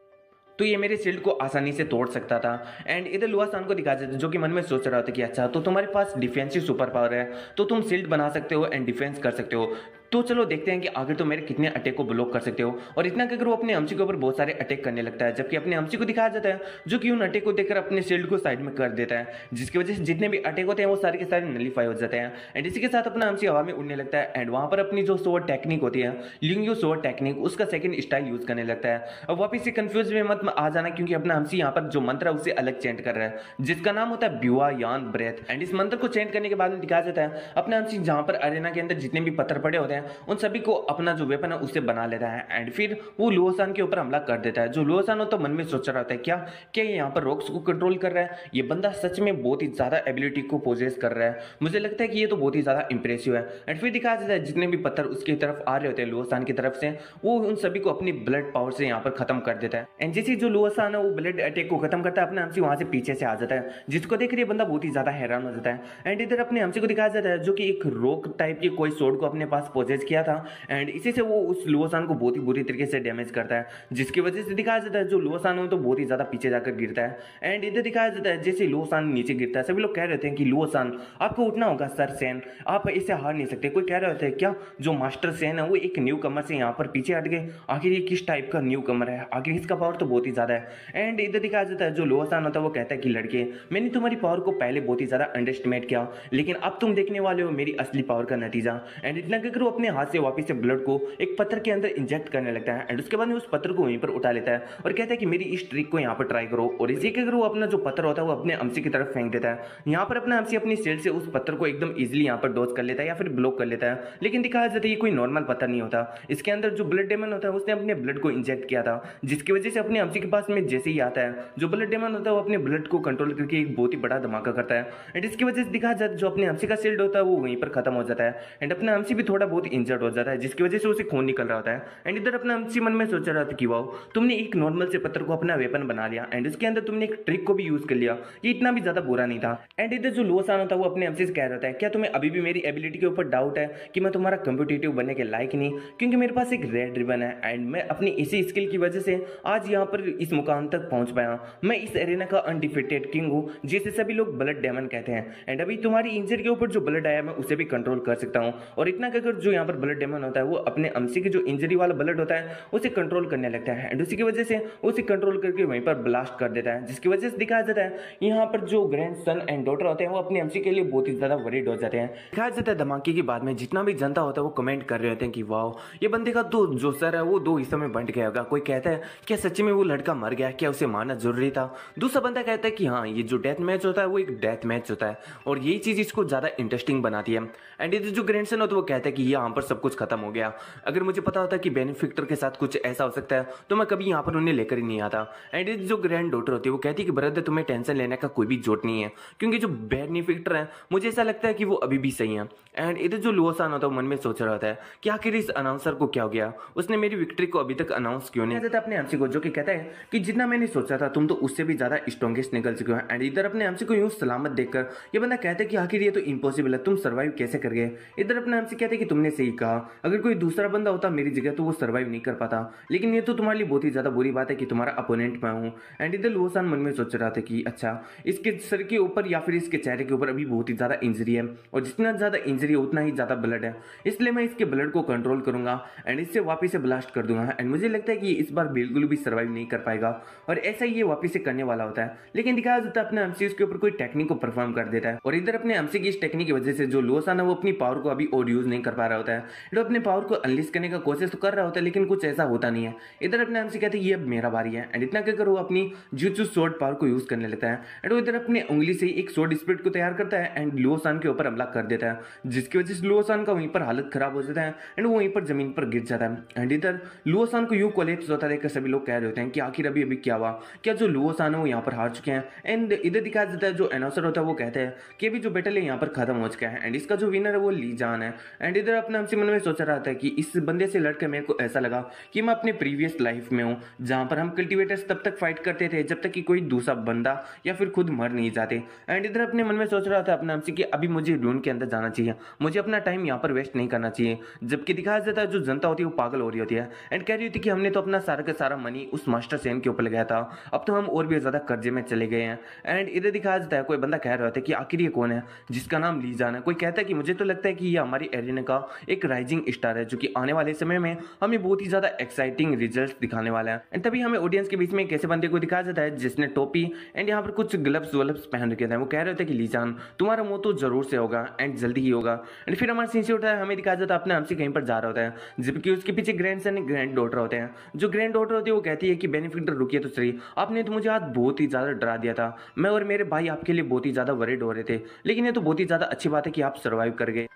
तो ये मेरे शील्ड को आसानी से तोड़ सकता था। एंड इधर लुआ सान को दिखाया जाता है जो कि मन में सोच रहा था कि अच्छा तो तुम्हारे पास डिफेंसिव सुपर पावर है, तो तुम शील्ड बना सकते हो एंड डिफेंस कर सकते हो, तो चलो देखते हैं कि आगे तो मेरे कितने अटैक को ब्लॉक कर सकते हो। और इतना कहकर वो अपने अमसी के ऊपर बहुत सारे अटैक करने लगता है, जबकि अपने अमसी को दिखाया जाता है जो कि उन अटैक को देखकर अपने शील्ड को साइड में कर देता है, जिसकी वजह से जितने भी अटैक होते हैं वो सारे के सारे नलीफाई हो जाते हैं। एंड इसी के साथ अपना अमसी हवा में उड़ने लगता है एंड वहां पर अपनी जो सोवर टेक्निक होती है, लिंग्यू सोवर टेक्निक, उसका सेकंड स्टाइल यूज करने लगता है। अब वापिस से कंफ्यूज में मत आ जाना, क्योंकि अपना अमसी यहाँ पर जो मंत्र है उसे अलग चेंट कर रहा है, जिसका नाम होता है ब्यूआ यान ब्रेथ। एंड इस मंत्र को चेंट करने के बाद में दिखाया जाता है अपना अमसी जहां पर अरेना के अंदर जितने भी पत्थर पड़े होते हैं उन सभी को अपना जो वेपन है उससे बना लेता है। एंड फिर वो लुओसान के ऊपर हमला कर देता है। जो लुओसान होता है मन में सोच रहा होता है क्या क्या ये यहाँ पर रॉक्स को कंट्रोल कर रहा है, ये बंदा सच में बहुत ही ज्यादा एबिलिटी को पोजेस कर रहा है, मुझे लगता है कि ये तो बहुत ही ज्यादा इंप्रेसिव है। एंड फिर दिखाया जाता है जितने भी पत्थर उसकी तरफ आ रहे होते हैं लुओसान की तरफ से, वो उन सभी को अपनी ब्लड पावर से यहाँ पर खत्म कर देता है। एंड जैसे जो लुओसान है वो ब्लड अटैक को खत्म करता है, अपने हमसी वहां से पीछे से आ जाता है, जिसको देख बंदा बहुत ही ज्यादा हैरान हो जाता है। एंड इधर अपने हमसी को दिखाया जाता है जो कि एक रॉक टाइप की कोई सोर्ड को अपने पास पोजेस किया था, एंड इसी से वो उस लुओसान को बहुत ही बुरी तरीके से डैमेज करता है, जिसकी वजह से दिखाया जाता है जो लुओसान हो तो बहुत ही ज्यादा पीछे जाकर गिरता है। एंड इधर दिखाया जाता है जैसे लुओसान नीचे गिरता है सभी लोग कह रहे थे कि लुओसान आपको उठना होगा सर सेन, आप इससे हार नहीं सकते। कोई कह रहे थे क्या जो मास्टर सेन है वो एक न्यू कमर से यहाँ पर पीछे हट गए, आखिर ये किस टाइप का न्यू कमर है, आखिर इसका पावर तो बहुत ही ज्यादा है। एंड इधर दिखाया जाता है जो लुओसान होता है वो कहता है कि लड़के मैंने तुम्हारी पावर को पहले बहुत ही ज्यादा अंडरस्टिमेट किया, लेकिन अब तुम देखने वाले हो मेरी असली पावर का नतीजा। एंड इतना कहकर वो अपने हाथ से वापस से ब्लड को एक पत्थर के अंदर इंजेक्ट करने लगता है एंड उसके बाद में उस पत्थर को वहीं पर उठा लेता है और कहता है कि मेरी इस ट्रिक को यहाँ पर ट्राई करो। और इसी के वो अपना जो पत्थर होता है वो अपने अमसी की तरफ फेंक देता है। यहाँ पर अपना अमसी अपनी शील्ड से उस पत्थर को एकदम इजीली यहाँ पर डॉज कर लेता है या फिर ब्लॉक कर लेता है, लेकिन दिखाया जाता है ये कोई नॉर्मल पत्थर नहीं होता, इसके अंदर जो ब्लड डेमन होता है उसने अपने ब्लड को इंजेक्ट किया था, जिसकी वजह से अपने अमसी के पास में जैसे ही आता है जो ब्लड डेमन होता है वो अपने ब्लड को कंट्रोल करके एक बहुत ही बड़ा धमाका करता है। एंड इसकी वजह से दिखाया जाता है जो अपने अमसी का शील्ड होता है वो वहीं पर खत्म हो जाता है एंड अपना अमसी भी थोड़ा बहुत इंजर्ड हो जाता है, जिसकी वजह से उसे खून निकल रहा होता है। एंड इधर अपना अमसी मन में सोच रहा था कि वाओ तुमने एक नॉर्मल से पत्थर को अपना वेपन बना लिया एंड उसके अंदर तुमने एक ट्रिक को भी यूज कर लिया, ये इतना भी ज्यादा बुरा नहीं था। एंड इधर जो लुओसान होता है वो अपने अमसी से कह रहा था क्या तुम्हें अभी भी मेरी एबिलिटी के ऊपर डाउट है कि मैं तुम्हारा कॉम्पिटिटिव बनने के लायक नहीं, क्योंकि मेरे पास एक रेड रिबन है एंड मैं अपनी इसी स्किल की वजह से आज यहाँ पर इस मुकाम तक पहुंच पाया, मैं इस एरिना का अनडिफिटेड किंग हूँ जिसे सभी लोग ब्लड डेमन कहते हैं। एंड अभी तुम्हारी इंजरी के ऊपर जो ब्लड आया मैं उसे भी कंट्रोल कर सकता हूँ। और इतना कहकर जो यहाँ पर ब्लड डेमन होता है वो अपने अमसी की जो इंजरी वाला ब्लड होता है उसे कंट्रोल करने लगता है एंड उसी की वजह से उसे कंट्रोल करके वहीं पर ब्लास्ट कर देता है, जिसकी वजह से दिखाया जाता है यहाँ पर जो ग्रैंड सन एंड डॉटर होते हैं वो अपने एमसी के लिए बहुत ही ज्यादा वरीड हो जाते हैं। दिखाया जाता है धमाके के बाद में जितना भी जनता होता है वो कमेंट कर रहे होते हैं कि वाह ये बंदे का तो जो सर है वो दो हिस्सों में बंट गया होगा, कोई कहता है क्या सच्ची में वो लड़का मर गया, क्या उसे मारना जरूरी था, दूसरा बंदा कहता है कि हाँ ये जो डेथ मैच होता है वो एक डेथ मैच होता है और यही चीज इसको ज्यादा इंटरेस्टिंग बनाती है। एंड ये जो ग्रैंड सन होता है वो कहता है कि यहाँ पर सब कुछ खत्म हो गया, अगर मुझे पता होता कि बेनिफिक्टर के साथ कुछ ऐसा हो सकता है तो मैं कभी यहाँ पर उन्हें लेकर ही नहीं आता। एंड जो ग्रैंड डॉटर होती है वो कहती है कि ब्रदर तुम्हें टेंशन लेने का कोई भी जोट नहीं है, क्योंकि जो बेनिफिक्टर है मुझे ऐसा लगता है कि वो अभी भी सही है। एंड इधर जो लुओसान होता है मन में सोच रहा होता है कि आखिर इस अनाउंसर को क्या हो गया, उसने मेरी विक्ट्री को अभी तक अनाउंस क्यों नहीं किया। अपने एमसी को जो कि कहता है कि जितना मैंने सोचा था तुम तो उससे भी ज्यादा स्ट्रॉन्गेस्ट निकल चुके हो। एंड इधर अपने एमसी को यूं सलामत देखकर ये बंदा कहता है कि आखिर ये तो इम्पॉसिबल है, तुम सर्वाइव कैसे कर गए। इधर अपने एमसी कहते हैं कि तुमने सही कहा, अगर कोई दूसरा बंदा होता मेरी जगह तो वो सर्वाइव नहीं कर पाता, लेकिन ये तो तुम्हारे लिए बहुत ही ज्यादा बुरी बात है कि तुम्हारा अपोनेंट मैं हूँ। एंड इधर लुओसान मन में सोच रहा था कि अच्छा इसके सर के ऊपर या फिर इसके चेहरे के ऊपर अभी बहुत ही ज्यादा इंजरी है और जितना ज्यादा इंजरी है उतना ही ज्यादा ब्लड है, इसलिए मैं इसके ब्लड को कंट्रोल करूंगा एंड इससे वापस से ब्लास्ट कर दूंगा। एंड मुझे लगता है कि इस बार बिल्कुल भी सर्वाइव नहीं कर पाएगा और ऐसा ही ये वापस से करने वाला होता है, लेकिन दिखाया जाता है अपने एमसी उसके ऊपर कोई टेक्निक को परफॉर्म कर देता है। और इधर अपने एमसी की इस टेक्निक की वजह से जो लुओसान है वो अपनी पावर को अभी और यूज नहीं कर पा रहा होता है, तो अपने पावर को अनलिस्ट करने का कोशिश तो कर रहा होता है लेकिन कुछ ऐसा होता नहीं है। इधर अपने एमसी कहते हैं ये अब मेरा बारी है एंड इतना कहकर वो अपनी जुत्सु सोर्ड पावर को यूज करने लगता है एंड वो इधर अपने उंगली से एक सोर्ड स्पिरिट को तैयार करता है एंड लुओसान के ऊपर हमला कर देता है, जिसकी वजह से लुओसान का वहीं पर हालत खराब हो जाता है एंड वो वहीं पर जमीन पर गिर जाता है। एंड इधर लुओसान को यूं कोलैप्स होता देखकर सभी लोग कह रहे होते हैं कि आखिर अभी क्या हुआ, क्या जो लुओसान है वो यहाँ पर हार चुके हैं। एंड इधर दिखाया जाता है जो अनाउंसर होता है वो कहता है कि अभी जो बैटल है यहाँ पर खत्म हो चुका है एंड इसका जो विनर है वो ली जान है। एंड इधर अपने हमसे मन में सोच रहा था कि इस बंदे से लड़कर मेरे को ऐसा लगा कि मैं अपने प्रीवियस लाइफ में हूँ, जहाँ पर हम कल्टीवेटर्स तब तक फाइट करते थे जब तक कि कोई दूसरा बंदा या फिर खुद मर नहीं जाते। एंड इधर अपने मन में सोच रहा था अपने हमसे कि अभी मुझे रून के अंदर जाना चाहिए, मुझे अपना टाइम यहाँ पर वेस्ट नहीं करना चाहिए। जबकि दिखाया जाता है जो जनता होती है वो पागल हो रही होती है एंड कह रही होती है कि हमने तो अपना सारा का सारा मनी उस मास्टर सेन के ऊपर लगाया था, अब तो हम और भी ज्यादा कर्जे में चले गए हैं। एंड इधर दिखाया जाता है कोई बंदा कह रहा होता है कि आखिर ये कौन है जिसका नाम ली जाना है। कोई कहता है कि मुझे तो लगता है कि ये हमारी एरिना का एक राइजिंग स्टार है जो कि आने वाले समय में हमें बहुत ही ज्यादा एक्साइटिंग रिजल्ट दिखाने वाला है। एंड तभी हमें ऑडियंस के बीच में एक ऐसे बंदे को दिखाया जाता है जिसने टोपी एंड यहाँ पर कुछ ग्लव्स वल्व्स पहन रखे थे। वो कह रहे थे कि लीजान तुम्हारा मुंह तो जरूर से होगा एंड जल्दी ही होगा। एंड फिर हमारा सीन से उठा है, हमें दिखाया जाता है अपने हमसे कहीं पर जा रहा होता है जबकि उसके पीछे ग्रैंड सन ग्रैंड डॉटर होते हैं। जो ग्रैंड डॉटर होती है वो कहती है कि बेनिफिट रुकिए तो सही, आपने तो मुझे आज बहुत ही ज्यादा डरा दिया था, मैं और मेरे भाई आपके लिए बहुत ही ज्यादा वरीड हो रहे थे, लेकिन ये तो बहुत ही ज्यादा अच्छी बात है कि आप सर्वाइव कर गए।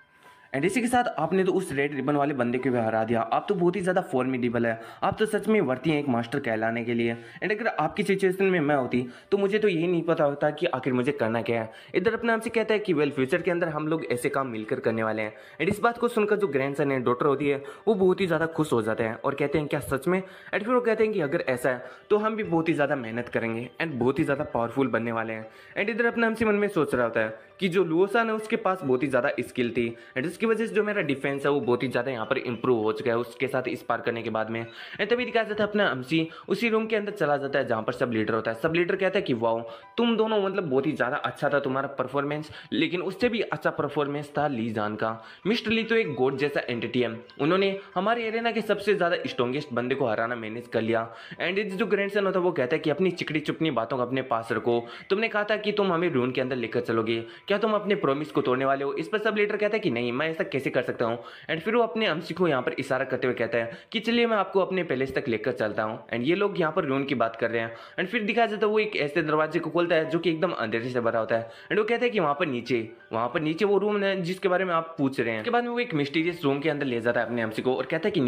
एंड इसी के साथ आपने तो उस रेड रिबन वाले बंदे को भी हरा दिया, आप तो बहुत ही ज्यादा फॉर्मिडेबल है, आप तो सच में वर्ती हैं एक मास्टर कहलाने के लिए। एंड अगर आपकी सिचुएशन में मैं होती तो मुझे तो यही नहीं पता होता कि आखिर मुझे करना क्या है। इधर अपने हमसे कहता है कि वेल फ्यूचर के अंदर हम लोग ऐसे काम मिलकर करने वाले हैं। एंड इस बात को सुनकर जो ग्रैंड सन एंड डॉटर होती है वो बहुत ही ज्यादा खुश हो जाते हैं और कहते हैं क्या सच में। एंड फिर वो कहते हैं कि अगर ऐसा है तो हम भी बहुत ही ज्यादा मेहनत करेंगे एंड बहुत ही ज्यादा पावरफुल बनने वाले हैं। एंड इधर अपने हमसे मन में सोच रहा होता है कि जो लुओसान है उसके पास बहुत ही ज्यादा स्किल थी एंड इसकी वजह से जो मेरा डिफेंस है वो बहुत ही ज्यादा यहाँ पर इंप्रूव हो चुका है उसके साथ इस पार करने के बाद में। एंड तभी दिखाया जाता है अपना हमसी उसी रूम के अंदर चला जाता है जहाँ पर सब लीडर होता है। सब लीडर कहता है कि वाओ तुम दोनों मतलब बहुत ही ज्यादा अच्छा था तुम्हारा परफॉर्मेंस, लेकिन उससे भी अच्छा परफॉर्मेंस था ली जान का। मिस्टर ली तो एक गॉड जैसा एंटिटी है, उन्होंने हमारे एरिना के सबसे ज्यादा स्ट्रॉन्गेस्ट बंदे को हराना मैनेज कर लिया। एंड जो ग्रैंडसन होता है वो कहता है कि अपनी चिकनी चुपनी बातों को अपने पास रखो, तुमने कहा था कि तुम हमें रूम के अंदर लेकर चलोगे, क्या तुम अपने प्रॉमिस को तोड़ने वाले हो। इस पर सब लीडर कहता है कि नहीं मैं ऐसा कैसे कर सकता हूँ। एंड फिर वो अपने हमसी को यहाँ पर इशारा करते हुए कहता है कि चलिए मैं आपको अपने पैलेस तक लेकर चलता हूँ। एंड ये लोग यहाँ पर रूम की बात कर रहे हैं। एंड फिर दिखाया जाता है वो एक ऐसे दरवाजे को खोलता है जो कि एकदम अंधेरे से भरा होता है। एंड वो कहता है कि वहाँ पर नीचे वो रूम है जिसके बारे में आप पूछ रहे हैं। उसके बाद में वो एक मिस्टीरियस रूम के अंदर ले जाता है अपने हमसी को और कहता है कि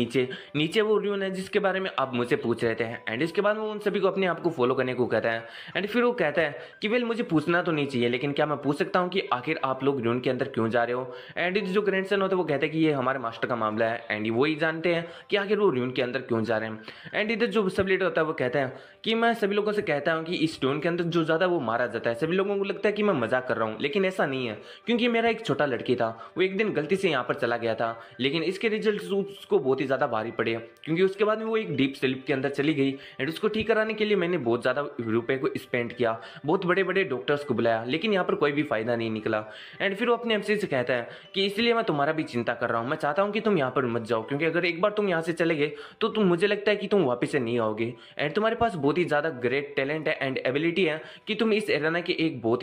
नीचे वो रूम है जिसके बारे में आप मुझसे पूछ रहे थे। एंड इसके बाद वो उन सभी को अपने आप को फॉलो करने को कहता है। एंड फिर वो कहता है कि वेल मुझे पूछना तो नहीं चाहिए, लेकिन क्या मैं पूछ सकता हूँ कि आखिर आप लोग रूम के अंदर क्यों जा रहे हो। एंड जो ग्रैंडसन होते हैं वो कहते हैं कि ये हमारे मास्टर का मामला है एंड वो ही जानते हैं कि आखिर वो रून के अंदर क्यों जा रहे हैं। एंड इधर जो सब लीडर होता है वो कहता है कि मैं सभी लोगों से कहता हूँ कि इस स्टोन के अंदर जो ज्यादा वो मारा जाता है, सभी लोगों को लगता है कि मैं मजाक कर रहा हूँ, लेकिन ऐसा नहीं है क्योंकि मेरा एक छोटा लड़की था वो एक दिन गलती से यहाँ पर चला गया था, लेकिन इसके रिजल्ट उसको बहुत ही ज्यादा भारी पड़े क्योंकि उसके बाद में वो एक डीप स्लीप के अंदर चली गई। एंड उसको ठीक कराने के लिए मैंने बहुत ज्यादा रुपए को स्पेंड किया, बहुत बड़े बड़े डॉक्टर्स को बुलाया, लेकिन यहाँ पर कोई भी फायदा नहीं निकला। एंड फिर वो अपने एमसी से कहता है कि इसलिए मैं तुम्हारा भी चिंता कर रहा हूँ, मैं चाहता हूँ कि तुम यहाँ पर मत जाओ क्योंकि अगर एक बार तुम यहाँ से चले गए तो तुम मुझे लगता है कि तुम वापस से नहीं आओगे। एंड तुम्हारे पास बहुत ही ज्यादा ग्रेट टैलेंट है एंड एबिलिटी है कि तुम इस एरिना के एक बहुत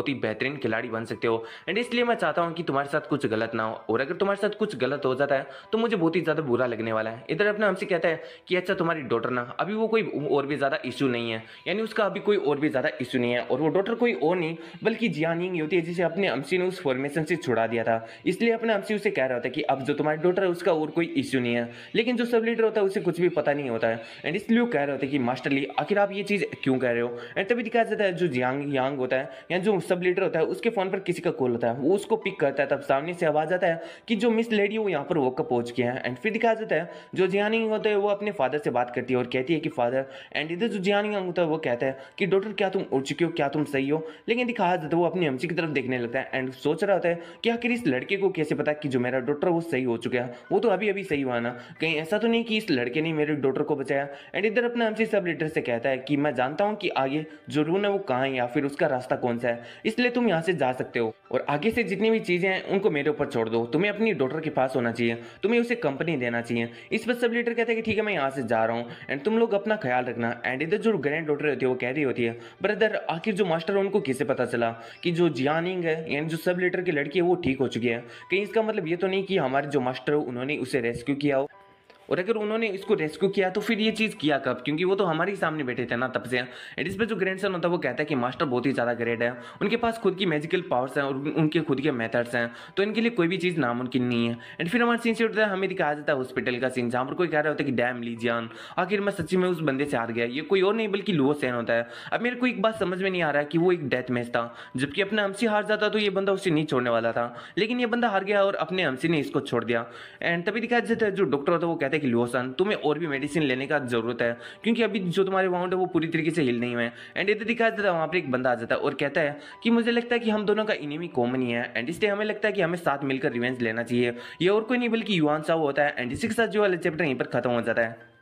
ही बेहतरीन खिलाड़ी बन सकते हो। एंड इसलिए मैं चाहता हूँ कि तुम्हारे साथ कुछ गलत ना हो, और अगर तुम्हारे साथ कुछ गलत हो जाता है तो मुझे बहुत ही ज्यादा बुरा लगने वाला है। इधर अपना हमसे कहता है कि अच्छा तुम्हारी डॉटर ना अभी वो कोई और भी ज्यादा इशू नहीं है, यानी उसका अभी कोई और भी ज्यादा इशू नहीं है, और वो डॉटर कोई और नहीं बल्कि जियानिंग होती है जिसे अपने हमसी ने उस फॉर्मेशन से छुड़ा दिया था। इसलिए अपने हमसी उसे कह रहा होता है कि अब जो तुम्हारी डॉटर है उसका और कोई इश्यू नहीं है, लेकिन जो सब लीडर होता है उसे कुछ भी पता नहीं होता है। एंड इसलिए वो कह रहे होते हैं कि मास्टर ली आखिर आप ये चीज क्यों कह रहे हो। एंड तभी दिखाया जाता है जो यांग होता है या जो सब लीडर होता है उसके फोन पर किसी का कॉल होता है, वो उसको पिक करता है, तब सामने से आवाज आता है कि जो मिस लेडी वो यहाँ पर वोकअप पहुंच गया है। एंड फिर दिखाया जाता है जो जियानिंग होता है वो अपने फादर से बात करती है और कहती है कि फादर। एंड इधर जो जियानिंग होता है वो कहता है कि डॉक्टर क्या तुम उड़ चुके हो, क्या तुम सही हो, लेकिन दिखाया जाता है वो अपनी हमसी की तरफ देखने लगता है एंड सोच रहा होता है कि आखिर इस लड़के को कैसे पता कि जो मेरा डॉक्टर वो सही हो चुका है, वो तो अभी अभी सही हुआ ना, कहीं ऐसा तो नहीं कि इस लड़के ने मेरे डॉक्टर को बचाया। एंड इधर अपने हमसी सब लीडर से कहता है कि मैं जानता हूं कि आगे जो रून है वो कहां है या फिर उसका रास्ता कौन सा है, इसलिए तुम यहां से जा सकते हो और आगे से जितनी भी चीजें हैं उनको मेरे ऊपर छोड़ दो, तुम्हें अपनी डॉक्टर के पास होना चाहिए, तुम्हें उसे कंपनी देना चाहिए। इस पर सब लीडर कहते हैं कि ठीक है मैं यहां से जा रहा हूं एंड तुम लोग अपना ख्याल रखना। एंड इधर जो ग्रैंड डॉक्टर होती है वो कह रही होती है ब्रदर आखिर जो मास्टर है उनको कैसे पता चला कि जो जियानिंग है यानी जो सब लीडर की लड़की है वो ठीक हो चुकी है, कहीं इसका मतलब ये तो नहीं कि हमारे जो मास्टर है उन्होंने उसे रेस्क्यू किया हो। और अगर उन्होंने इसको रेस्क्यू किया तो फिर ये चीज़ किया कब, क्योंकि वो तो हमारे ही सामने बैठे थे ना तब से। एंड इस पे जो ग्रैंडसन होता है वो कहता है कि मास्टर बहुत ही ज़्यादा ग्रेट है, उनके पास खुद की मैजिकल पावर्स हैं और उनके खुद के मेथड्स हैं, तो इनके लिए कोई भी चीज़ नामुमकिन नहीं है। एंड फिर हमारा सीन होता है, हमें दिखाया जाता है हॉस्पिटल का सीन, जहाँ पर कोई कह रहा होता है कि डैम लीजियन, आखिर मैं सच्ची में उस बंदे से हार गया। ये कोई और नहीं बल्कि लुओ सैन होता है। अब मेरे को एक बात समझ में नहीं आ रहा है कि वो एक डेथ मैच था, जबकि अपना एमसी हार जाता तो ये बंदा उसे नहीं छोड़ने वाला था, लेकिन ये बंदा हार गया और अपने एमसी ने इसको छोड़ दिया। एंड तभी दिखाया जाता है जो डॉक्टर होता है वो कहता है कि लुओसन तुम्हें और भी मेडिसिन लेने का जरूरत है, क्योंकि अभी जो तुम्हारे वाउंड है वो पूरी तरीके से हिल नहीं हुए। एंड इधर दिखाया जाता है वहाँ पर एक बंदा आ जाता है और कहता है कि मुझे लगता है कि हम दोनों का इनिमी कॉमन ही है, एंड इसलिए हमें लगता है कि हमें साथ मिलकर रिवेंज लेना चाहिए। ये और कोई नहीं बल्कि युआन साओ होता है। एंड इसी के साथ जो वाला चैप्टर यहीं पर खत्म हो जाता है।